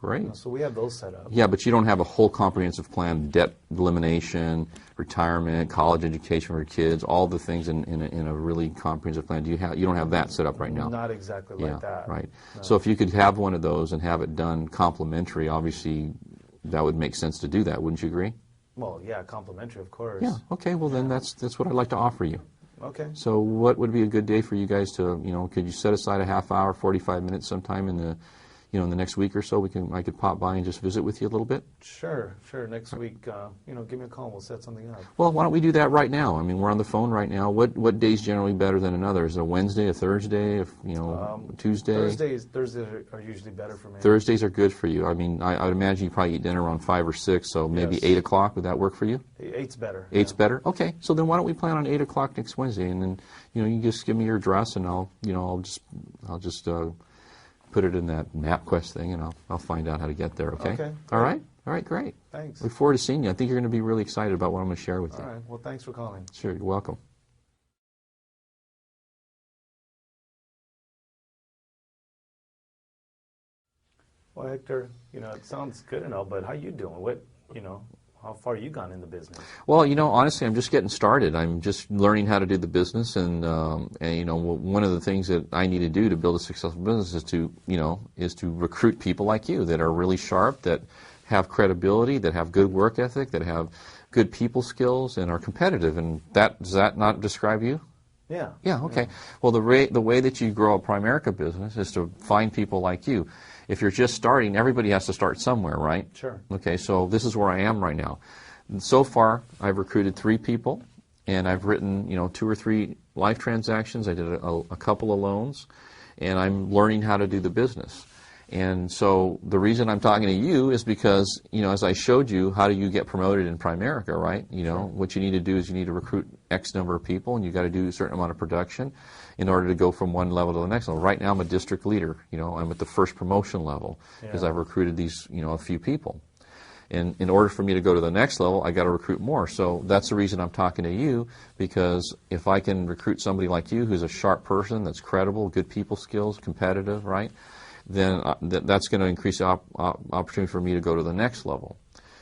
Great. So we have those set up. Yeah, but you don't have a whole comprehensive plan, debt elimination, retirement, college education for your kids, all the things in a really comprehensive plan. You don't have that set up right now? Not exactly like that. Right. No. So if you could have one of those and have it done complimentary, obviously that would make sense to do that. Wouldn't you agree? Well, yeah, complimentary, of course. Yeah. Okay. Well, then that's what I'd like to offer you. Okay. So what would be a good day for you guys to, could you set aside a half hour, 45 minutes sometime in the next week or so? I could pop by and just visit with you a little bit. Sure. Next week, give me a call and we'll set something up. Well, why don't we do that right now? I mean, we're on the phone right now. What day's generally better than another? Is it a Wednesday, a Thursday, Tuesday? Thursdays are usually better for me. Thursdays are good for you. I mean, I'd imagine you probably eat dinner around 5 or 6, so maybe Yes. 8 o'clock. Would that work for you? 8's better. 8's yeah. better? Okay. So then why don't we plan on 8 o'clock next Wednesday, and then you just give me your address, and I'll just put it in that MapQuest thing, and I'll find out how to get there. Okay. Okay. All right. All right. Great. Thanks. Look forward to seeing you. I think you're going to be really excited about what I'm going to share with you. All right. Well, thanks for calling. Sure. You're welcome. Well, Hector, it sounds good and all, but how you doing? How far you gone in the business? Well, honestly, I'm just getting started. I'm just learning how to do the business, and one of the things that I need to do to build a successful business is to recruit people like you that are really sharp, that have credibility, that have good work ethic, that have good people skills, and are competitive. And does that not describe you? Yeah. Yeah, okay. Well, the way that you grow a Primerica business is to find people like you. If you're just starting, everybody has to start somewhere, right? Sure. Okay, so this is where I am right now. And so far, I've recruited 3 people, and I've written, 2 or 3 life transactions. I did a couple of loans, and I'm learning how to do the business. And so the reason I'm talking to you is because, as I showed you, how do you get promoted in Primerica, right? What you need to do is you need to recruit X number of people, and you got to do a certain amount of production in order to go from one level to the next level. Right now I'm a district leader. I'm at the first promotion level because I've recruited these, a few people. And in order for me to go to the next level, I got to recruit more. So that's the reason I'm talking to you, because if I can recruit somebody like you who's a sharp person, that's credible, good people skills, competitive, right? Then that's going to increase the opportunity for me to go to the next level.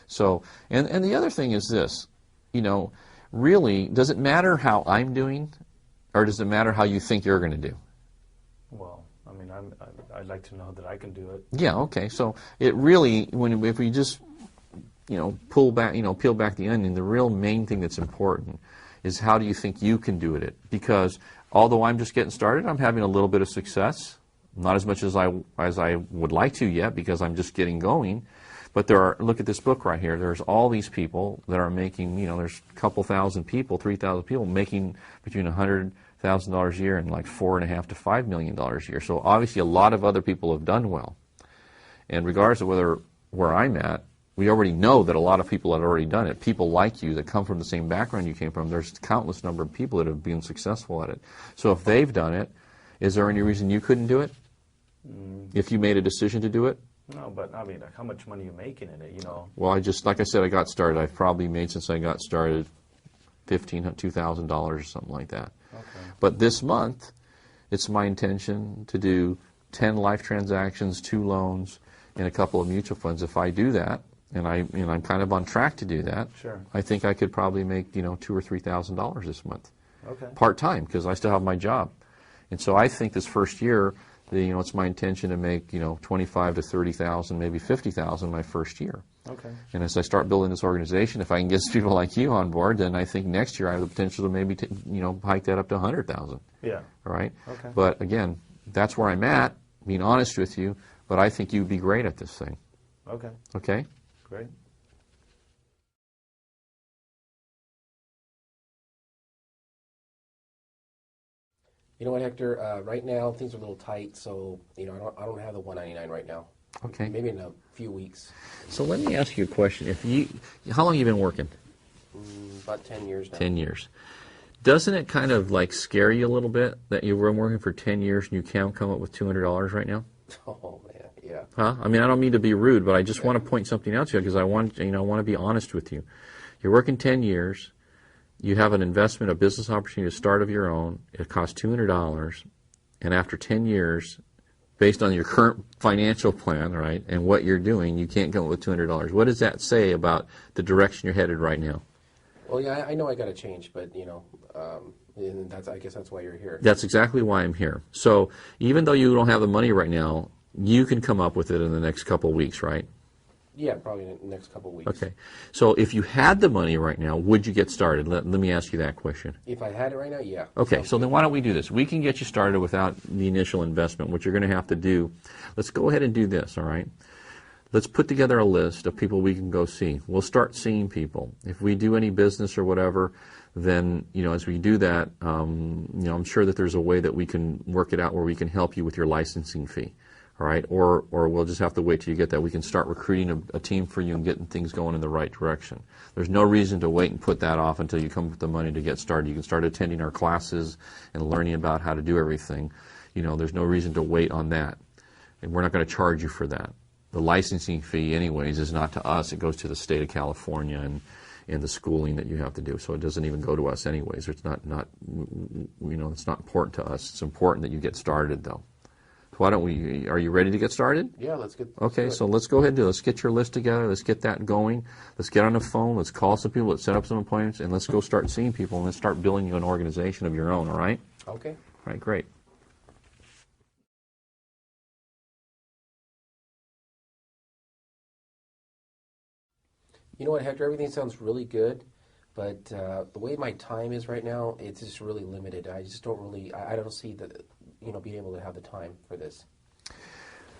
So, and the other thing is this, really, does it matter how I'm doing, or does it matter how you think you're going to do? Well, I mean, I'd like to know that I can do it. Yeah, okay. So it really, if we just, peel back the onion, the real main thing that's important is how do you think you can do it? Because although I'm just getting started, I'm having a little bit of success. Not as much as I would like to yet, because I'm just getting going. But look at this book right here. There's all these people that are making, there's a couple thousand people, 3,000 people making between $100,000 a year and like $4.5 to $5 million a year. So obviously a lot of other people have done well. And regardless of where I'm at, we already know that a lot of people have already done it. People like you that come from the same background you came from. There's countless number of people that have been successful at it. So if they've done it, is there any reason you couldn't do it? If you made a decision to do it? No, but I mean, how much money are you making in it, Well, like I said, I got started. I've probably made, since I got started, $2,000 or something like that. Okay. But this month, it's my intention to do 10 life transactions, 2 loans, and a couple of mutual funds. If I do that, and I'm kind of on track to do that, sure, I think I could probably make $2,000 or $3,000 this month. Okay. Part-time, because I still have my job. And so I think this first year, it's my intention to make, $25,000 to $30,000, maybe $50,000 my first year. Okay. And as I start building this organization, if I can get people like you on board, then I think next year I have the potential to maybe, hike that up to $100,000. Yeah. All right. Okay. But again, that's where I'm at, being honest with you. But I think you'd be great at this thing. Okay. Okay. Great. You know what, Hector? Right now things are a little tight, so I don't have the 199 right now. Okay. Maybe in a few weeks. So let me ask you a question. How long have you been working? About 10 years now. 10 years. Doesn't it kind of like scare you a little bit that you've been working for 10 years and you can't come up with $200 right now? Oh man, yeah. Huh? I mean, I don't mean to be rude, but I just want to point something out to you because I want to be honest with you. You're working 10 years. You have an investment, a business opportunity to start of your own. It costs $200, and after 10 years, based on your current financial plan, right, and what you're doing, you can't come up with $200. What does that say about the direction you're headed right now? Well, yeah, I know I got to change, but and I guess that's why you're here. That's exactly why I'm here. So even though you don't have the money right now, you can come up with it in the next couple of weeks, right? Yeah, probably in the next couple of weeks. Okay. So if you had the money right now, would you get started? Let me ask you that question. If I had it right now, yeah. Okay, so then why don't we do this? We can get you started without the initial investment. What you're going to have to do, let's go ahead and do this, all right? Let's put together a list of people we can go see. We'll start seeing people. If we do any business or whatever, then, as we do that, I'm sure that there's a way that we can work it out where we can help you with your licensing fee. All right, or we'll just have to wait till you get that. We can start recruiting a team for you and getting things going in the right direction. There's no reason to wait and put that off until you come with the money to get started. You can start attending our classes and learning about how to do everything. There's no reason to wait on that. And we're not going to charge you for that. The licensing fee, anyways, is not to us. It goes to the state of California and the schooling that you have to do. So it doesn't even go to us anyways. It's not it's not important to us. It's important that you get started, though. Why don't we, are you ready to get started? Yeah, let's get Okay, so let's go ahead and do it. Let's get your list together. Let's get that going. Let's get on the phone. Let's call some people. Let's set up some appointments. And let's go start seeing people. And let's start building you an organization of your own, all right? Okay. All right, great. You know what, Hector? Everything sounds really good, but the way my time is right now, it's just really limited. I just don't really, I don't see the, being able to have the time for this.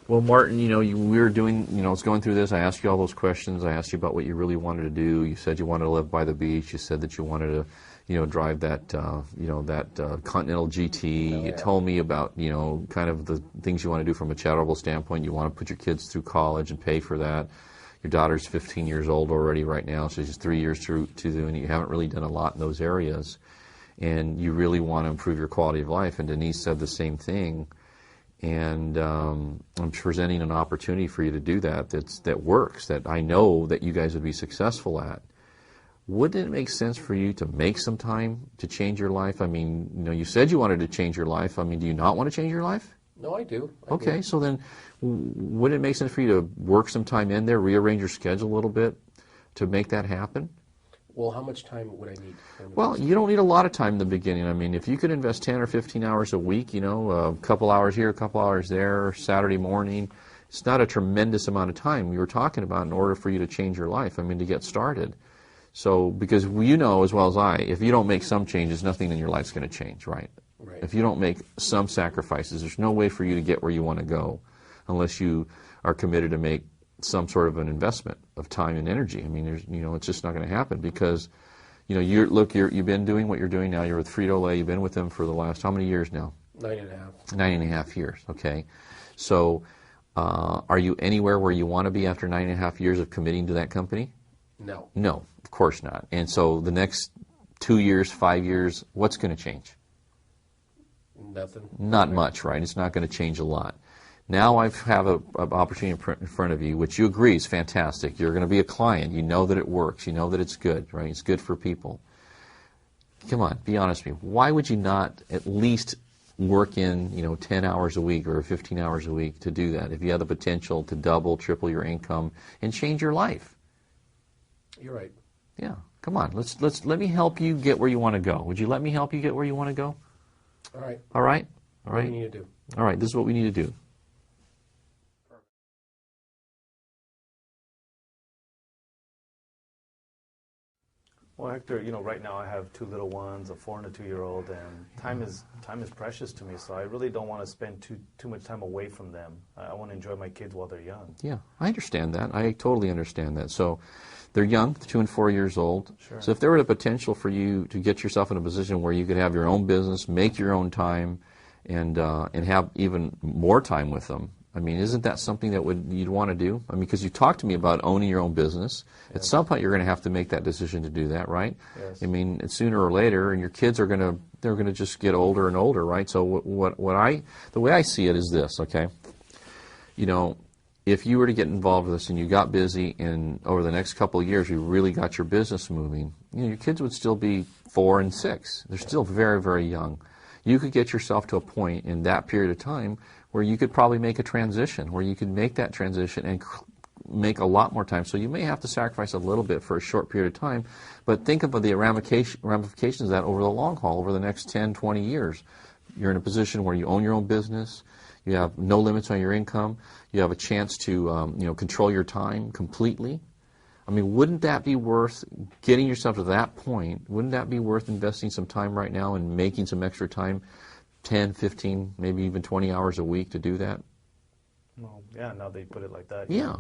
Well, Martin, we were doing, I was going through this. I asked you all those questions. I asked you about what you really wanted to do. You said you wanted to live by the beach. You said that you wanted to, drive that, that Continental GT. Oh, yeah. You told me about, kind of the things you want to do from a charitable standpoint. You want to put your kids through college and pay for that. Your daughter's 15 years old already right now, so she's 3 years to do, and you haven't really done a lot in those areas. And you really want to improve your quality of life. And Denise said the same thing. And I'm presenting an opportunity for you to do that works, that I know that you guys would be successful at. Wouldn't it make sense for you to make some time to change your life? I mean, you said you wanted to change your life. I mean, do you not want to change your life? No, I do. Okay, so then wouldn't it make sense for you to work some time in there, rearrange your schedule a little bit to make that happen? Well, how much time would I need? Well, you don't need a lot of time in the beginning. I mean, if you could invest 10 or 15 hours a week, a couple hours here, a couple hours there, Saturday morning, it's not a tremendous amount of time we were talking about in order for you to change your life, I mean, to get started. So, because you know as well as I, if you don't make some changes, nothing in your life's going to change, right? Right. If you don't make some sacrifices, there's no way for you to get where you want to go unless you are committed to make some sort of an investment of time and energy. I mean, it's just not going to happen because, you've been doing what you're doing now. You're with Frito-Lay. You've been with them for the last, how many years now? 9.5. 9.5 years, okay. So are you anywhere where you want to be after 9.5 years of committing to that company? No. No, of course not. And so the next 2 years, 5 years, what's going to change? Nothing. Not much, right? It's not going to change a lot. Now I have an opportunity in front of you, which you agree is fantastic. You're going to be a client. You know that it works. You know that it's good, right? It's good for people. Come on, be honest with me. Why would you not at least work in, 10 hours a week or 15 hours a week to do that if you have the potential to double, triple your income and change your life? You're right. Yeah, come on. Let me help you get where you want to go. Would you let me help you get where you want to go? All right. All right? All right. What do you need to do? All right, this is what we need to do. Well, Hector, right now I have 2 little ones, a 4 and a 2-year-old, and time is precious to me. So I really don't want to spend too much time away from them. I want to enjoy my kids while they're young. Yeah, I understand that. I totally understand that. So they're young, 2 and 4 years old. Sure. So if there were the potential for you to get yourself in a position where you could have your own business, make your own time, and have even more time with them, I mean, isn't that something that you'd want to do? I mean, because you talked to me about owning your own business. Yes. At some point, you're going to have to make that decision to do that, right? Yes. I mean, sooner or later, and your kids are going to just get older and older, right? So the way I see it is this, okay? If you were to get involved with this and you got busy and over the next couple of years you really got your business moving, your kids would still be 4 and 6. They're still very, very young. You could get yourself to a point in that period of time where you could probably make a transition, where you could make that transition and make a lot more time. So you may have to sacrifice a little bit for a short period of time, but think about the ramifications of that over the long haul, over the next 10, 20 years. You're in a position where you own your own business, you have no limits on your income, you have a chance to control your time completely. I mean, wouldn't that be worth getting yourself to that point? Wouldn't that be worth investing some time right now and making some extra time, 10, 15, maybe even 20 hours a week to do that? Well, yeah, now that you put it like that. Yeah.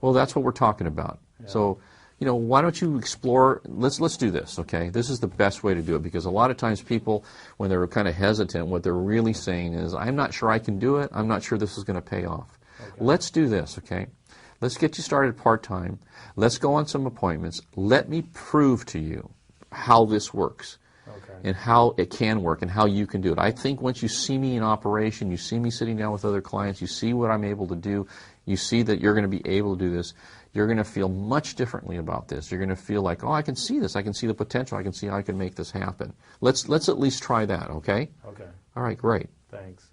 Well, that's what we're talking about. Yeah. So, why don't you explore, let's do this, okay? This is the best way to do it because a lot of times people, when they're kind of hesitant, what they're really saying is, I'm not sure I can do it. I'm not sure this is going to pay off. Okay. Let's do this, okay? Let's get you started part-time. Let's go on some appointments. Let me prove to you how this works. Okay. And how it can work and how you can do it. I think once you see me in operation, you see me sitting down with other clients, you see what I'm able to do, you see that you're going to be able to do this, you're going to feel much differently about this. You're going to feel like, oh, I can see this. I can see the potential. I can see how I can make this happen. Let's at least try that, okay? Okay. All right, great. Thanks.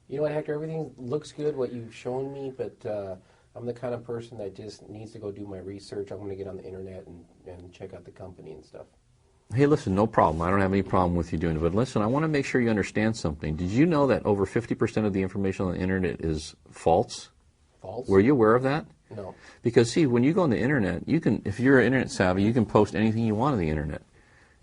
You know what, Hector? Everything looks good, what you've shown me, but I'm the kind of person that just needs to go do my research. I'm going to get on the internet and check out the company and stuff. Hey, listen, no problem. I don't have any problem with you doing it. But listen, I want to make sure you understand something. Did you know that over 50% of the information on the internet is false? False? Were you aware of that? No. Because, see, when you go on the internet, you can, if you're internet savvy, you can post anything you want on the internet.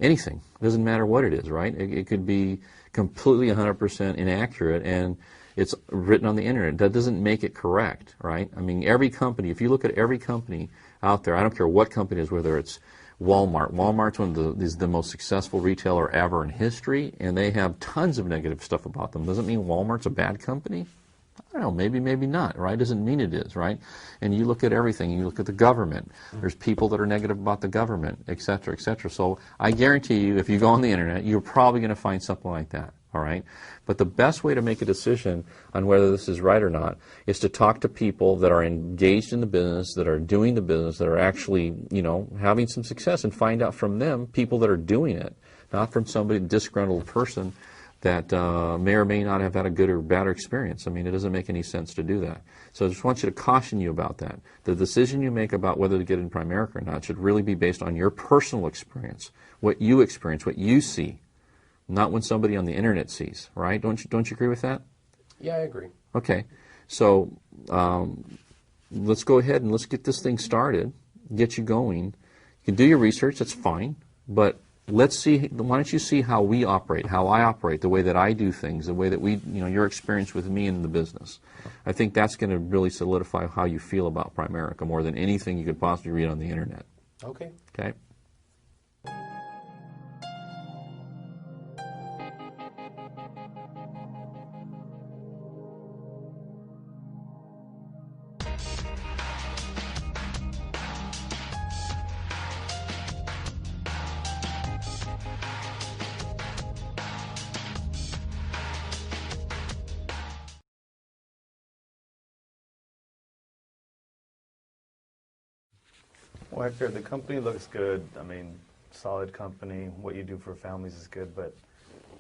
Anything. It doesn't matter what it is, right? It could be completely 100% inaccurate, and it's written on the internet. That doesn't make it correct, right? I mean, every company, if you look at every company out there, I don't care what company it is, whether it's Walmart. Walmart's is the most successful retailer ever in history, and they have tons of negative stuff about them. Doesn't mean Walmart's a bad company. I don't know, maybe, maybe not, right? Doesn't mean it is, right? And you look at everything, you look at the government. There's people that are negative about the government, et cetera, et cetera. So I guarantee you, if you go on the internet, you're probably going to find something like that, all right? But the best way to make a decision on whether this is right or not is to talk to people that are engaged in the business, that are doing the business, that are actually, having some success, and find out from them, people that are doing it, not from somebody, disgruntled person that may or may not have had a good or bad experience. I mean, it doesn't make any sense to do that. So I just want you to caution you about that. The decision you make about whether to get in Primerica or not should really be based on your personal experience, what you see, not when somebody on the internet sees, right? Don't you agree with that? Yeah, I agree. Okay. So let's go ahead and let's get this thing started, get you going. You can do your research, that's fine, but let's see, why don't you see how we operate, how I operate, the way that I do things, the way that we, your experience with me in the business. I think that's going to really solidify how you feel about Primerica more than anything you could possibly read on the internet. Okay. Okay? Well, Hector, the company looks good. I mean, solid company. What you do for families is good, but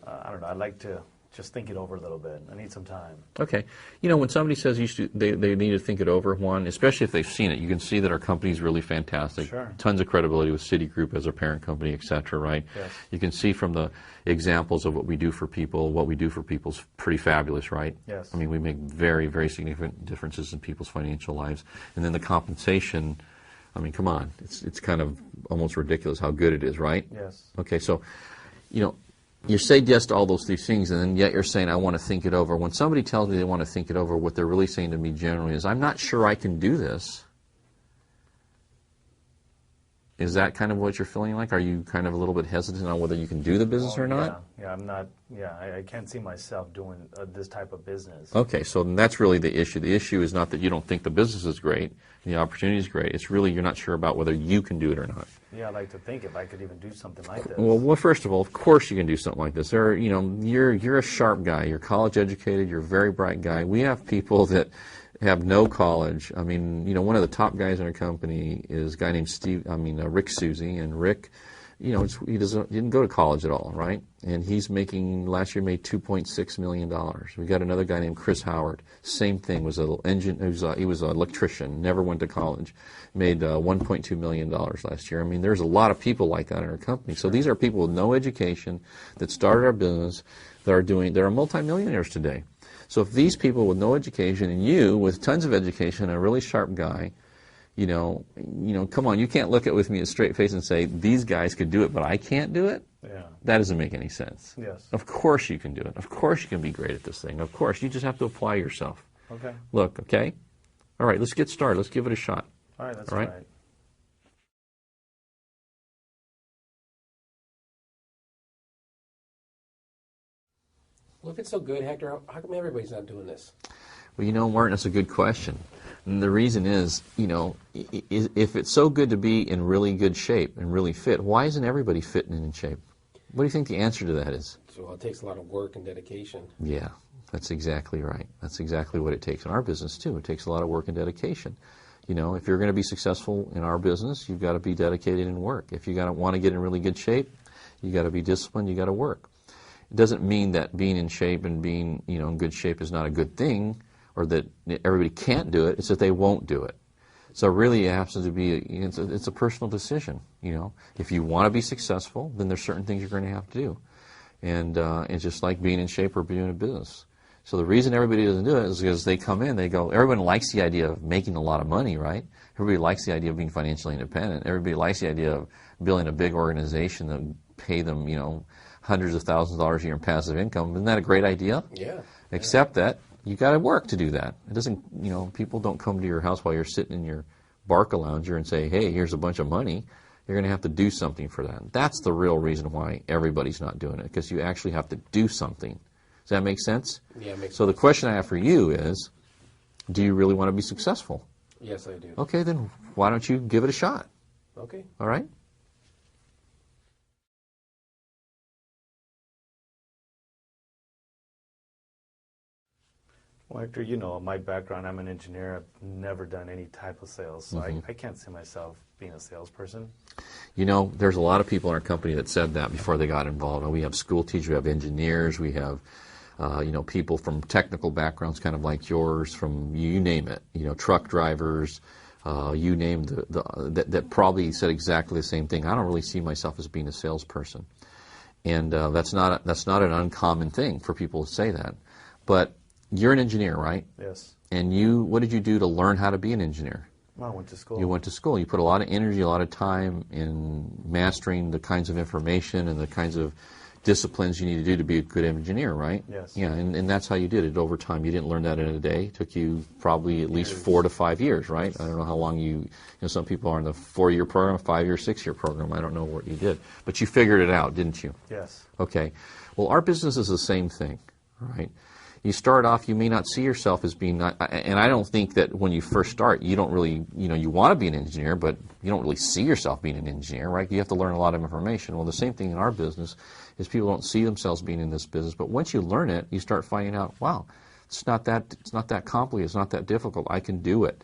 I don't know. I'd like to just think it over a little bit. I need some time. Okay. When somebody says they need to think it over, one, especially if they've seen it, you can see that our company is really fantastic. Sure. Tons of credibility with Citigroup as our parent company, et cetera, right? Yes. You can see from the examples of what we do for people is pretty fabulous, right? Yes. I mean, we make very, very significant differences in people's financial lives. And then the compensation, I mean, come on. It's kind of almost ridiculous how good it is, right? Yes. Okay, so, you say yes to all those three things, and then yet you're saying, I want to think it over. When somebody tells me they want to think it over, what they're really saying to me generally is, I'm not sure I can do this. Is that kind of what you're feeling like? Are you kind of a little bit hesitant on whether you can do the business or not? Yeah, I'm not. Yeah, I can't see myself doing this type of business. Okay, so then that's really the issue. The issue is not that you don't think the business is great, the opportunity is great. It's really you're not sure about whether you can do it or not. Yeah, I'd like to think if I could even do something like this. Well, first of all, of course you can do something like this. You're a sharp guy. You're college educated. You're a very bright guy. We have people that have no college. I mean, one of the top guys in our company is a guy named Rick Susie, and Rick, he didn't go to college at all, right? And he's last year made $2.6 million. We got another guy named Chris Howard. Same thing, he was an electrician, never went to college, made $1.2 million last year. I mean, there's a lot of people like that in our company. So these are people with no education that started our business, they're multimillionaires today. So if these people with no education and you with tons of education, a really sharp guy, come on, you can't look at with me a straight face and say, these guys could do it, but I can't do it? Yeah. That doesn't make any sense. Yes. Of course you can do it. Of course you can be great at this thing. Of course. You just have to apply yourself. Okay. Look, okay? All right, let's get started. Let's give it a shot. All right, that's all right. Well, if it's so good, Hector, how come everybody's not doing this? Well, Martin, that's a good question. And the reason is, if it's so good to be in really good shape and really fit, why isn't everybody fit and in shape? What do you think the answer to that is? So it takes a lot of work and dedication. Yeah, that's exactly right. That's exactly what it takes in our business, too. It takes a lot of work and dedication. If you're going to be successful in our business, you've got to be dedicated and work. If you want to get in really good shape, you've got to be disciplined, you've got to work. It doesn't mean that being in shape and being, in good shape is not a good thing, or that everybody can't do it. It's that they won't do it. So really, it has to be, it's a personal decision, If you want to be successful, then there's certain things you're going to have to do. And it's just like being in shape or being in a business. So the reason everybody doesn't do it is because they come in, they go, everyone likes the idea of making a lot of money, right? Everybody likes the idea of being financially independent. Everybody likes the idea of building a big organization that pay them, hundreds of thousands of dollars a year in passive income. Isn't that a great idea? Yeah. Except that you got to work to do that. It doesn't, people don't come to your house while you're sitting in your Barca lounger and say, hey, here's a bunch of money. You're going to have to do something for that. That's the real reason why everybody's not doing it, because you actually have to do something. Does that make sense? Yeah, it makes sense. So the question I have for you is, do you really want to be successful? Yes, I do. Okay, then why don't you give it a shot? Okay. All right? Well, Hector, my background, I'm an engineer. I've never done any type of sales, so I can't see myself being a salesperson. There's a lot of people in our company that said that before they got involved. We have school teachers, we have engineers, we have, people from technical backgrounds kind of like yours, from you name it, truck drivers, you name that probably said exactly the same thing. I don't really see myself as being a salesperson. And that's not an uncommon thing for people to say that. But you're an engineer, right? Yes. And what did you do to learn how to be an engineer? Well, I went to school. You went to school. You put a lot of energy, a lot of time in mastering the kinds of information and the kinds of disciplines you need to do to be a good engineer, right? Yes. Yeah, and that's how you did it over time. You didn't learn that in a day. It took you probably at least 4 to 5 years, right? Yes. I don't know how long some people are in the 4-year program, 5-year, 6-year program. I don't know what you did. But you figured it out, didn't you? Yes. Okay. Well, our business is the same thing, right? You start off, you may not see yourself as being, and I don't think that when you first start, you don't really, you want to be an engineer, but you don't really see yourself being an engineer, right? You have to learn a lot of information. Well, the same thing in our business is people don't see themselves being in this business, but once you learn it, you start finding out, wow, it's not that complicated, it's not that difficult, I can do it.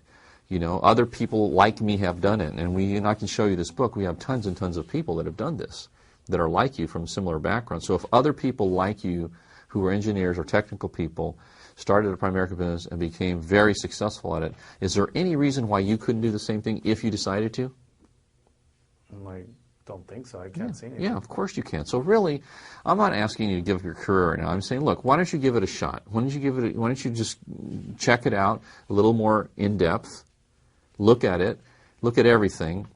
Other people like me have done it, and I can show you this book. We have tons and tons of people that have done this, that are like you from similar backgrounds. So if other people like you who are engineers or technical people started a Primerica business and became very successful at it, is there any reason why you couldn't do the same thing if you decided to? I don't think so. I can't see anything. Yeah, of course you can. So really, I'm not asking you to give up your career right now. I'm saying, look, why don't you give it a shot? Why don't you just check it out a little more in depth, look at it, look at everything,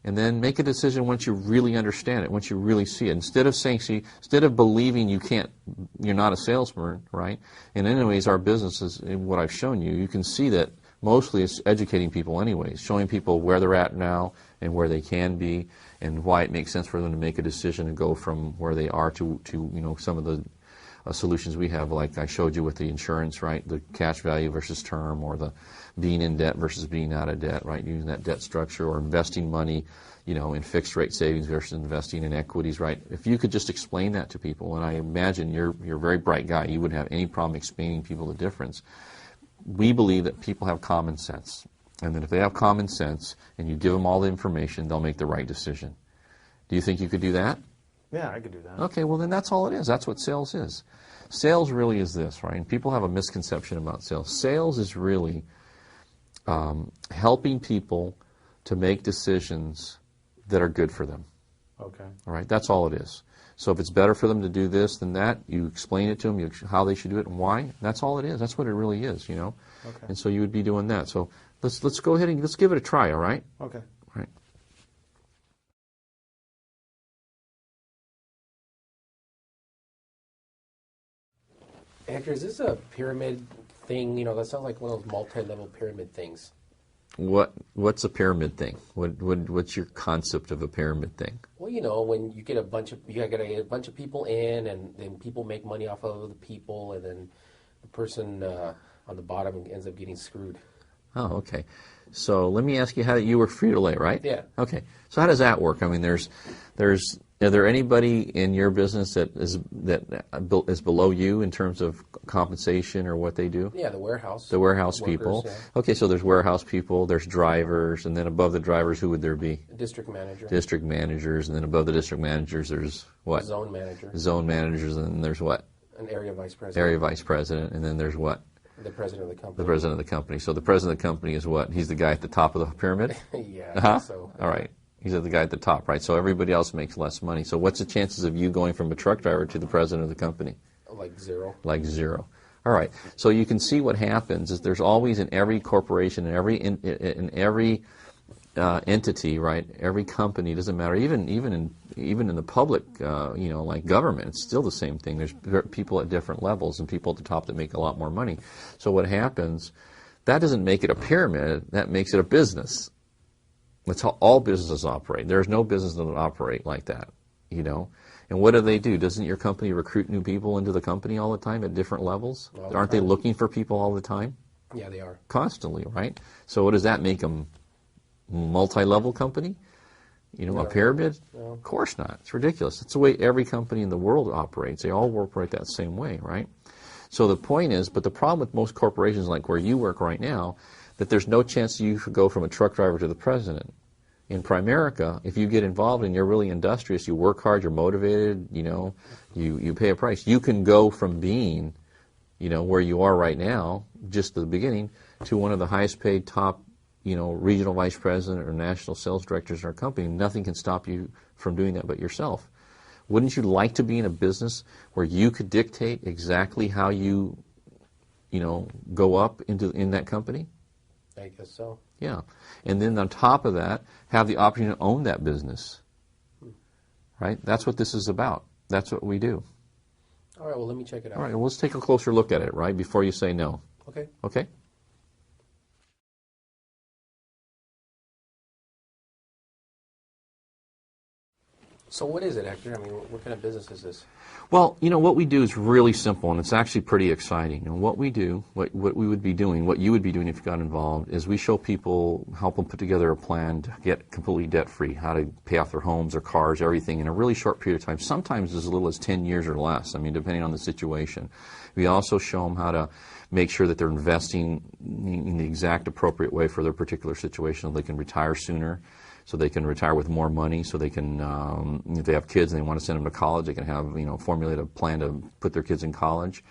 and then make a decision once you really understand it, once you really see it. Instead of believing you're not a salesman, right? And anyways, our business is what I've shown you. You can see that mostly it's educating people anyways, showing people where they're at now and where they can be, and why it makes sense for them to make a decision and go from where they are to some of the solutions we have, like I showed you with the insurance, right? The cash value versus term, or the being in debt versus being out of debt, right? Using that debt structure, or investing money, in fixed rate savings versus investing in equities, right? If you could just explain that to people, and I imagine you're a very bright guy, you wouldn't have any problem explaining people the difference. We believe that people have common sense, and that if they have common sense and you give them all the information, they'll make the right decision. Do you think you could do that? Yeah, I could do that. Okay, well then that's all it is. That's what sales is. Sales really is this, right? And people have a misconception about sales. Sales is really helping people to make decisions that are good for them. Okay. All right, that's all it is. So if it's better for them to do this than that, you explain it to them, how they should do it and why. That's all it is. That's what it really is, Okay. And so you would be doing that. So let's go ahead and let's give it a try, all right? Okay. All right. Hector, is this a pyramid thing? That sounds like one of those multi-level pyramid things. What's a pyramid thing? What's your concept of a pyramid thing? Well, when you get a bunch of people in, and then people make money off of the people, and then the person on the bottom ends up getting screwed. Oh, okay. So let me ask you how you were Frito-Lay, right? Yeah. Okay. So how does that work? I mean, are there anybody in your business that is below you in terms of compensation or what they do? Yeah, the warehouse. The warehouse workers, people. Yeah. Okay, so there's warehouse people, there's drivers, and then above the drivers, who would there be? District manager. District managers, and then above the district managers, there's what? Zone manager. Zone managers, and then there's what? An area vice president. Area vice president, and then there's what? The president of the company. The president of the company. So the president of the company is what? He's the guy at the top of the pyramid? Yeah, Uh-huh. so. All right. He's the guy at the top, right? So everybody else makes less money. So what's the chances of you going from a truck driver to the president of the company? Like zero. Like zero. All right. So you can see what happens is there's always in every corporation, in every entity, right? Every company, doesn't matter. Even in the public, like government, it's still the same thing. There's people at different levels and people at the top that make a lot more money. So what happens? That doesn't make it a pyramid. That makes it a business. That's how all businesses operate. There's no business that will operate like that, And what do? Doesn't your company recruit new people into the company all the time at different levels? Aren't they looking for people all the time? Yeah, they are. Constantly, right? So what does that make them? Multi-level company? A pyramid? No. Of course not. It's ridiculous. It's the way every company in the world operates. They all operate that same way, right? So the point is, but the problem with most corporations like where you work right now, that there's no chance you could go from a truck driver to the president. In Primerica, if you get involved and you're really industrious, you work hard, you're motivated, you pay a price. You can go from being, where you are right now, just at the beginning, to one of the highest paid top, regional vice president or national sales directors in our company. Nothing can stop you from doing that but yourself. Wouldn't you like to be in a business where you could dictate exactly how you, go up in that company? I guess so. Yeah. And then on top of that, have the opportunity to own that business. Right? That's what this is about. That's what we do. All right, well, let me check it out. All right, well, let's take a closer look at it, right, before you say no. Okay. Okay? So what is it, Hector? I mean, what kind of business is this? Well, what we do is really simple, and it's actually pretty exciting. And what we do, what we would be doing, what you would be doing if you got involved, is we show people, help them put together a plan to get completely debt-free, how to pay off their homes, their cars, everything in a really short period of time, sometimes as little as 10 years or less, depending on the situation. We also show them how to make sure that they're investing in the exact appropriate way for their particular situation so they can retire sooner, so they can retire with more money, so they can, if they have kids and they want to send them to college, they can have, formulate a plan to put their kids in college.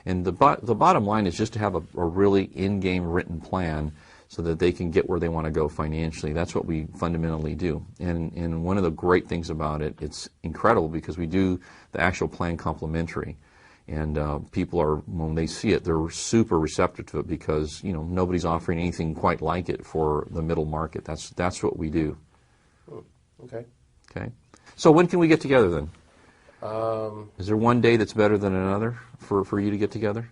And the bottom line is just to have a really in-game written plan so that they can get where they want to go financially. That's what we fundamentally do. And one of the great things about it, it's incredible because we do the actual plan complimentary. And people are, when they see it, they're super receptive to it because, nobody's offering anything quite like it for the middle market. That's what we do. Okay. Okay. So when can we get together then? Is there one day that's better than another for you to get together?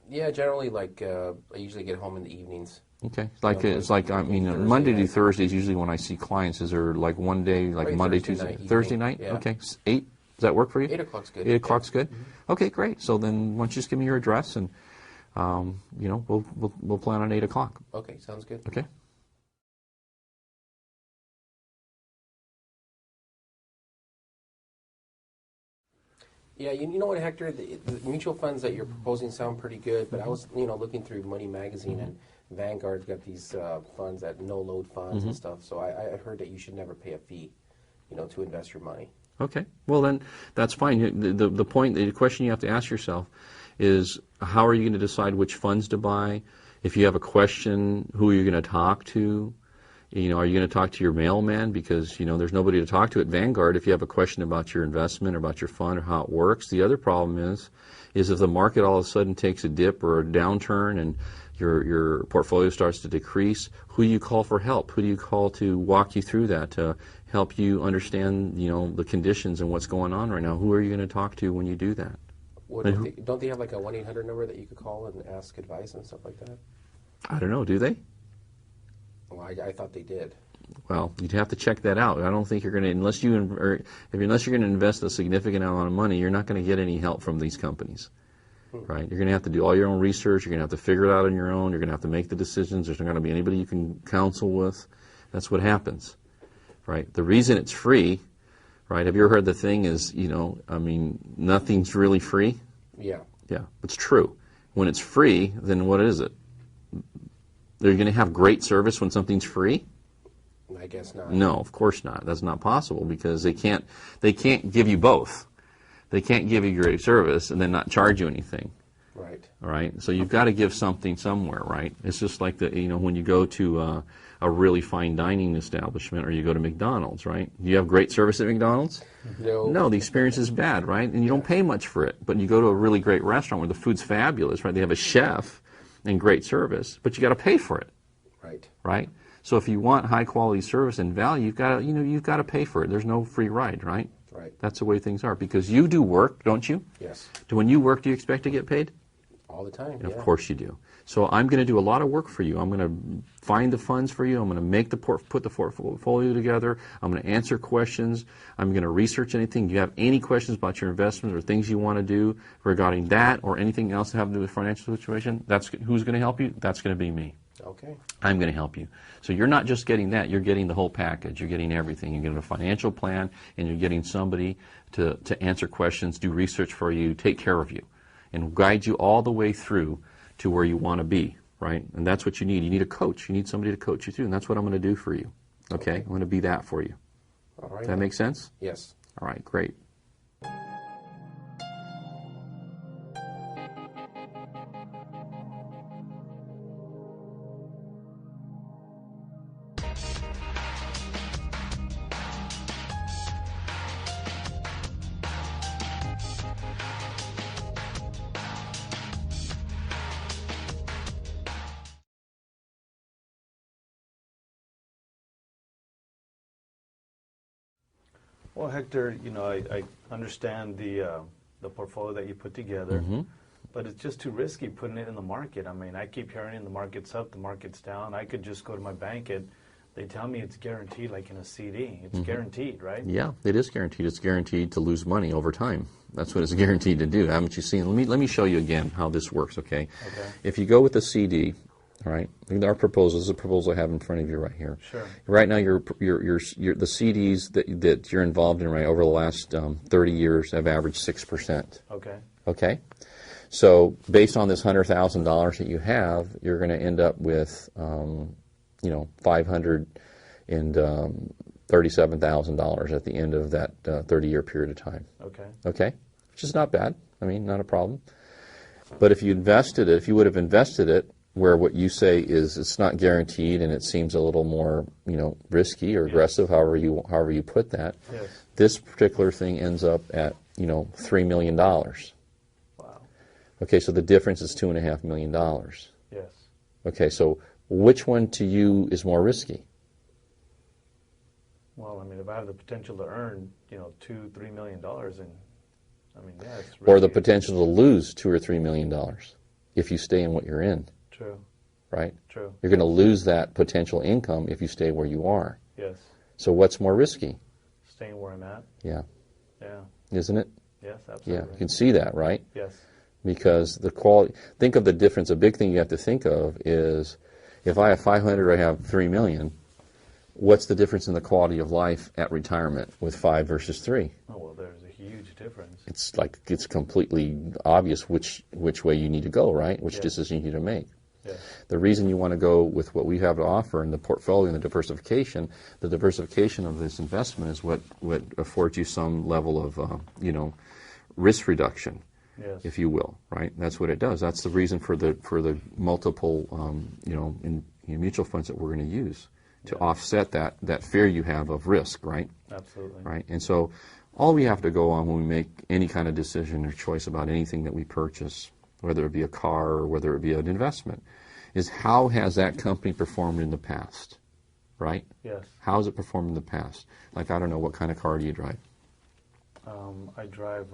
Yeah, generally, I usually get home in the evenings. Okay. Monday to Thursday is usually when I see clients. Is there one day, Monday, Tuesday, Thursday night? Yeah. Okay. 8? Does that work for you? 8 o'clock's good. 8 o'clock's good? Mm-hmm. Okay, great. So then why don't you just give me your address and, we'll plan on 8 o'clock. Okay, sounds good. Okay. Yeah, you know what, Hector? The mutual funds that you're proposing sound pretty good, but I was, looking through Money Magazine, and Vanguard's got these funds that no-load funds and stuff. So I heard that you should never pay a fee, to invest your money. Okay. Well, then that's fine. The question you have to ask yourself is, how are you going to decide which funds to buy? If you have a question, who are you going to talk to? Are you going to talk to your mailman because, there's nobody to talk to at Vanguard if you have a question about your investment or about your fund or how it works. The other problem is if the market all of a sudden takes a dip or a downturn and your portfolio starts to decrease, who do you call for help? Who do you call to walk you through that, to help you understand, the conditions and what's going on right now? Who are you going to talk to when you do that? Well, don't they have a 1-800 number that you could call and ask advice and stuff like that? I don't know. Do they? Well, I thought they did. Well, you'd have to check that out. I don't think you're going to, unless you're going to invest a significant amount of money, you're not going to get any help from these companies. Right? You're going to have to do all your own research. You're going to have to figure it out on your own. You're going to have to make the decisions. There's not going to be anybody you can counsel with. That's what happens. Right? The reason it's free, right? Have you ever heard the thing is, nothing's really free? Yeah. Yeah, it's true. When it's free, then what is it? They're going to have great service when something's free? I guess not. No, of course not. That's not possible because they can't give you both. They can't give you great service and then not charge you anything. Right. All right. So you've got to give something somewhere, right? It's just like when you go to a really fine dining establishment or you go to McDonald's, right? Do you have great service at McDonald's? No. No, the experience is bad, right? And you don't pay much for it. But you go to a really great restaurant where the food's fabulous, right? They have a chef and great service, but you got to pay for it, Right. right? So if you want high quality service and value, you've got to pay for it. There's no free ride, right? Right. That's the way things are because you do work, don't you? Yes. When you work, do you expect to get paid? All the time. Of course you do. So I'm going to do a lot of work for you. I'm going to find the funds for you. I'm going to put the portfolio together. I'm going to answer questions. I'm going to research anything. Do you have any questions about your investments or things you want to do regarding that or anything else to have to do with financial situation? That's who's going to help you? That's going to be me. Okay. I'm going to help you. So you're not just getting that. You're getting the whole package. You're getting everything. You're getting a financial plan, and you're getting somebody to answer questions, do research for you, take care of you, and guide you all the way through to where you want to be, right? And that's what you need. You need a coach. You need somebody to coach you through, and that's what I'm going to do for you. Okay? I'm going to be that for you. All right. Does that make sense? Yes. All right, great. Well, Hector, I understand the portfolio that you put together, but it's just too risky putting it in the market. I mean, I keep hearing the market's up, the market's down. I could just go to my bank and they tell me it's guaranteed, like in a CD. It's guaranteed, right? Yeah, it is guaranteed. It's guaranteed to lose money over time. That's what it's guaranteed to do. Haven't you seen? Let me show you again how this works, okay? Okay. If you go with the CD, all right, our proposal is a proposal I have in front of you right here. Sure. Right now, the CDs that you're involved in right over the last 30 years have averaged 6%. Okay. Okay? So based on this $100,000 that you have, you're going to end up with, $537,000 at the end of that 30-year period of time. Okay. Okay? Which is not bad. I mean, not a problem. But if you would have invested it where what you say is it's not guaranteed and it seems a little more, risky or aggressive, however you put that, Yes. this particular thing ends up at, $3 million. Wow. Okay, so the difference is $2.5 million. Yes. Okay, so which one to you is more risky? Well, I mean, if I have the potential to earn, $2-3 million, and I mean, yeah, it's Or the risky. potential to lose $2 or $3 million if you stay in what you're in, True. right? True. You're going to lose that potential income if you stay where you are. Yes. So what's more risky? Staying where I'm at. Yeah, Yeah. isn't it? Yes, Yeah, absolutely. you can see that, right? Yes. Because the quality, think of the difference. A big thing you have to think of is if I have 500 or I have 3 million, what's the difference in the quality of life at retirement with 5 versus 3? Oh, well, there's a huge difference. It's completely obvious which way you need to go, right? Which Yes. decision you need to make. Yes. The reason you want to go with what we have to offer in the portfolio and the diversification of this investment is what affords you some level of, risk reduction, Yes. if you will, right? That's what it does. That's the reason for the multiple, in mutual funds that we're going to use to offset that fear you have of risk, right? Absolutely. Right? And so all we have to go on when we make any kind of decision or choice about anything that we purchase, whether it be a car or whether it be an investment, is how has that company performed in the past, right? Yes. How has it performed in the past? Like, I don't know, what kind of car do you drive? I drive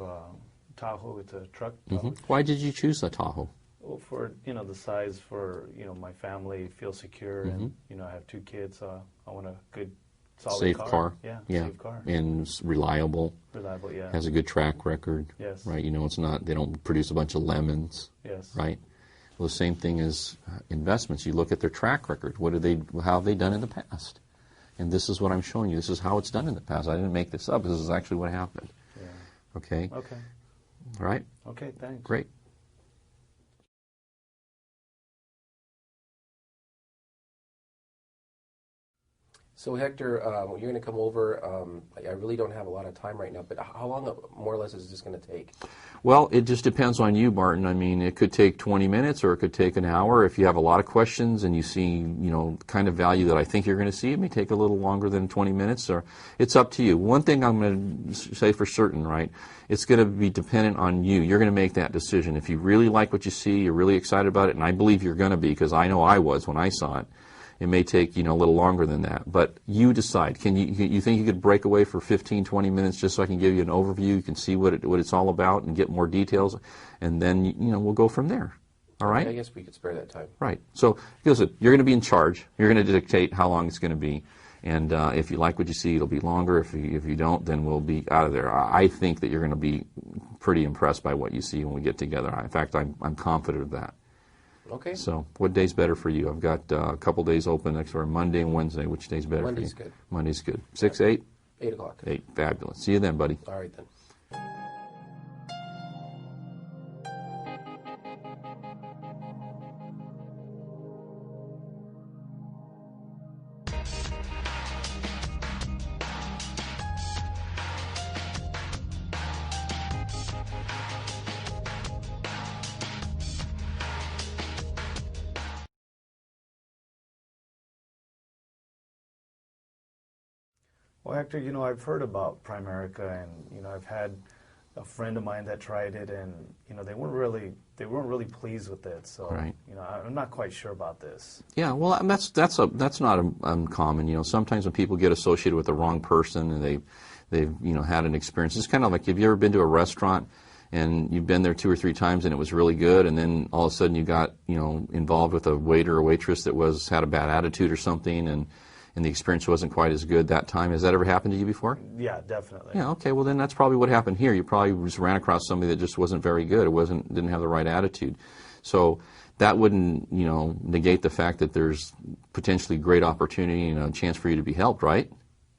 Tahoe. It's a truck. Tahoe. Why did you choose a Tahoe? Well, for the size, for my family, feel secure, and I have 2 kids. I want a good, solid Safe car. Yeah, Yeah. safe car. And it's reliable, Reliable. Yeah. has a good track record, Yes. right? It's not, they don't produce a bunch of lemons, Yes. right? Well, the same thing as investments. You look at their track record. How have they done in the past? And this is what I'm showing you. This is how it's done in the past. I didn't make this up. This is actually what happened. Yeah. Okay? Okay. All right? Okay. Thanks. Great. So Hector, you're going to come over. I really don't have a lot of time right now, but how long, more or less, is this going to take? Well, it just depends on you, Martin. I mean, it could take 20 minutes or it could take an hour. If you have a lot of questions and you see, the kind of value that I think you're going to see, it may take a little longer than 20 minutes. Or it's up to you. One thing I'm going to say for certain, right? It's going to be dependent on you. You're going to make that decision. If you really like what you see, you're really excited about it, and I believe you're going to be, because I know I was when I saw it. It may take, a little longer than that, but you decide. You think you could break away for 15, 20 minutes just so I can give you an overview? You can see what it's all about and get more details, and then, we'll go from there. All right? I guess we could spare that time. Right. So, listen, you're going to be in charge. You're going to dictate how long it's going to be, and if you like what you see, it'll be longer. If you don't, then we'll be out of there. I think that you're going to be pretty impressed by what you see when we get together. In fact, I'm confident of that. Okay. So, what day's better for you? I've got a couple days open next week, Monday and Wednesday. Which day's better Monday's for you? good. Monday's good. 6, 8? 8 o'clock. 8. Fabulous. See you then, buddy. All right, then. Well, Hector, I've heard about Primerica, and I've had a friend of mine that tried it, and they weren't really pleased with it. So, Right. I'm not quite sure about this. Yeah, well, that's not uncommon. Sometimes when people get associated with the wrong person and they've had an experience, it's kind of like, have you ever been to a restaurant and you've been there 2 or 3 times and it was really good, and then all of a sudden you got involved with a waiter or waitress that had a bad attitude or something, and the experience wasn't quite as good that time. Has that ever happened to you before? Yeah, definitely. Yeah, okay, well then that's probably what happened here. You probably just ran across somebody that just wasn't very good. Didn't have the right attitude. So that wouldn't, negate the fact that there's potentially great opportunity and a chance for you to be helped, right?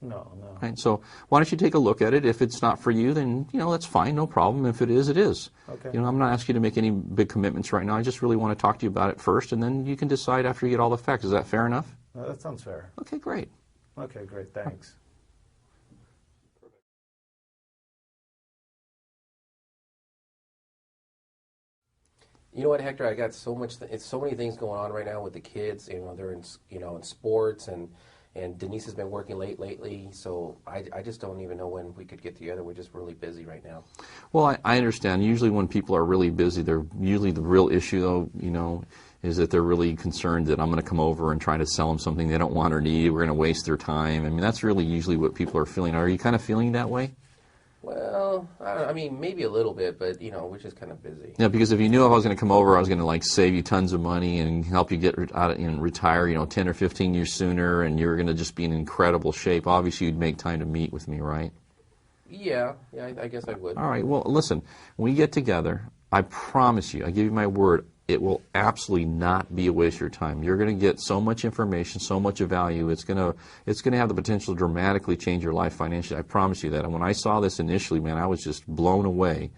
No. Right, so why don't you take a look at it? If it's not for you, then, that's fine, no problem. If it is, it is. Okay. I'm not asking you to make any big commitments right now. I just really want to talk to you about it first, and then you can decide after you get all the facts. Is that fair enough? That sounds fair. Okay, great. Okay, great. Thanks. You know what, Hector? I got so many things going on right now with the kids. They're in sports, and Denise has been working late lately. So I just don't even know when we could get together. We're just really busy right now. Well, I understand. Usually when people are really busy, usually the real issue, though, is that they're really concerned that I'm going to come over and try to sell them something they don't want or need. We're going to waste their time. I mean, that's really usually what people are feeling. Are you kind of feeling that way? Well, I mean, maybe a little bit, but, we're just kind of busy. Yeah, because if you knew I was going to come over, I was going to, save you tons of money and help you get out and retire, 10 or 15 years sooner, and you're going to just be in incredible shape, obviously you'd make time to meet with me, right? Yeah, I guess I would. All right, well, listen, when we get together, I promise you, I give you my word, it will absolutely not be a waste of your time. You're going to get so much information, so much of value. It's going to have the potential to dramatically change your life financially. I promise you that. And when I saw this initially, man, I was just blown away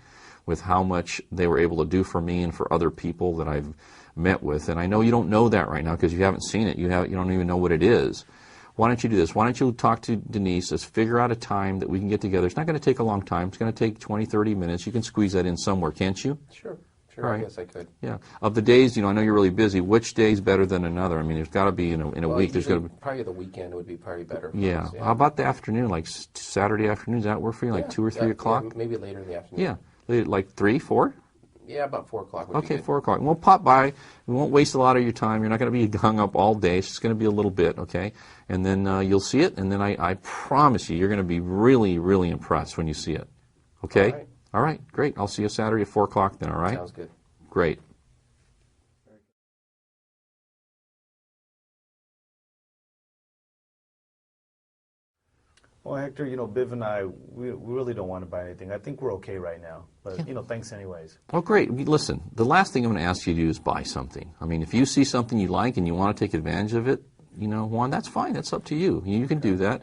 with how much they were able to do for me and for other people that I've met with. And I know you don't know that right now because you haven't seen it. You don't even know what it is. Why don't you do this? Why don't you talk to Denise? Let's figure out a time that we can get together. It's not going to take a long time. It's going to take 20, 30 minutes. You can squeeze that in somewhere, can't you? Sure, All right. I guess I could. Yeah. Of the days, I know you're really busy. Which day's better than another? I mean, there's got to be in a week. There's got to be probably the weekend would be probably better. For yeah. us, yeah. How about the afternoon, like Saturday afternoon? Does that work for you? Like 2 or 3 o'clock? Yeah, maybe later in the afternoon. Yeah. Like 3, 4? Yeah, about 4 o'clock would be Okay, good. 4 o'clock. We'll pop by. We won't waste a lot of your time. You're not going to be hung up all day. It's just going to be a little bit, okay? And then you'll see it, and then I promise you, you're going to be really, really impressed when you see it. Okay? All right. All right, great. I'll see you Saturday at 4 o'clock then, all right? Sounds good. Great. Well, Hector, Biv and I, we really don't want to buy anything. I think we're okay right now. But, thanks anyways. Well, great. Listen, the last thing I'm going to ask you to do is buy something. I mean, if you see something you like and you want to take advantage of it, Juan, that's fine. That's up to you. You can do that.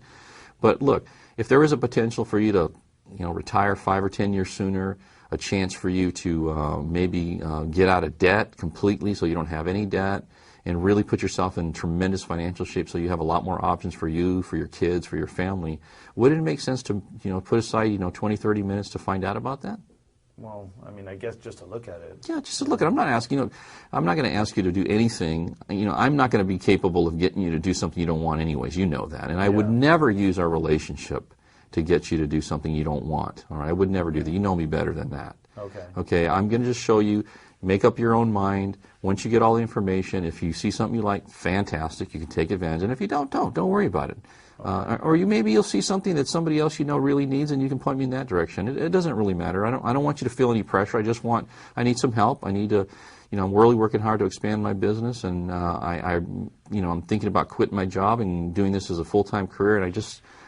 But look, if there is a potential for you to, retire 5 or 10 years sooner, a chance for you to maybe get out of debt completely so you don't have any debt, and really put yourself in tremendous financial shape so you have a lot more options for you, for your kids, for your family. Wouldn't it make sense to, put aside, 20, 30 minutes to find out about that? Well, I mean, I guess just to look at it. Yeah, just to look at it. I'm not going to ask you to do anything. I'm not going to be capable of getting you to do something you don't want anyways. You know that. And I would never use our relationship to get you to do something you don't want. All right? I would never do that. You know me better than that. Okay. Okay, I'm going to just show you, make up your own mind. Once you get all the information, if you see something you like, fantastic, you can take advantage. And if you don't worry about it. Or maybe you'll see something that somebody else really needs, and you can point me in that direction. It doesn't really matter. I don't want you to feel any pressure. I need some help. I need to, I'm really working hard to expand my business, and I'm thinking about quitting my job and doing this as a full-time career. And I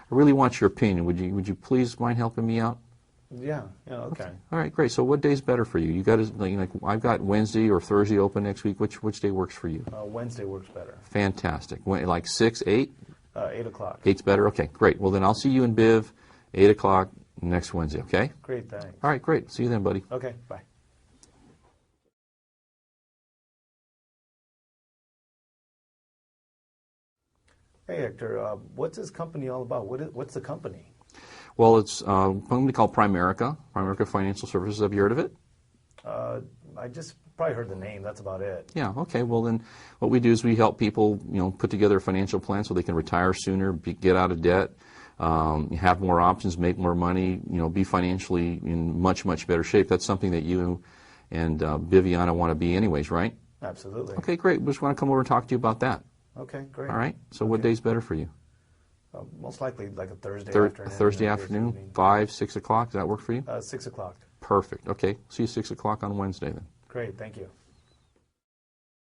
really want your opinion. Would you please mind helping me out? Yeah. Okay. All right, great. So what day's better for you? You got I've got Wednesday or Thursday open next week. Which day works for you? Wednesday works better. Fantastic. Like 6, 8? 8 o'clock. 8's better? Okay, great. Well, then I'll see you in Biv, 8 o'clock next Wednesday, okay? Great, thanks. All right, great. See you then, buddy. Okay, bye. Hey, Hector, what's this company all about? What's the company? Well, it's a company called Primerica Financial Services. Have you heard of it? I just probably heard the name. That's about it. Yeah, okay. Well, then what we do is we help people, put together a financial plan so they can retire sooner, get out of debt, have more options, make more money, be financially in much, much better shape. That's something that you and Viviana want to be anyways, right? Absolutely. Okay, great. We just want to come over and talk to you about that. Okay, great. All right. So what day's better for you? Most likely like a Thursday afternoon. Thursday afternoon, 5, 6 o'clock. Does that work for you? 6 o'clock. Perfect. Okay. See you 6 o'clock on Wednesday then. Great. Thank you.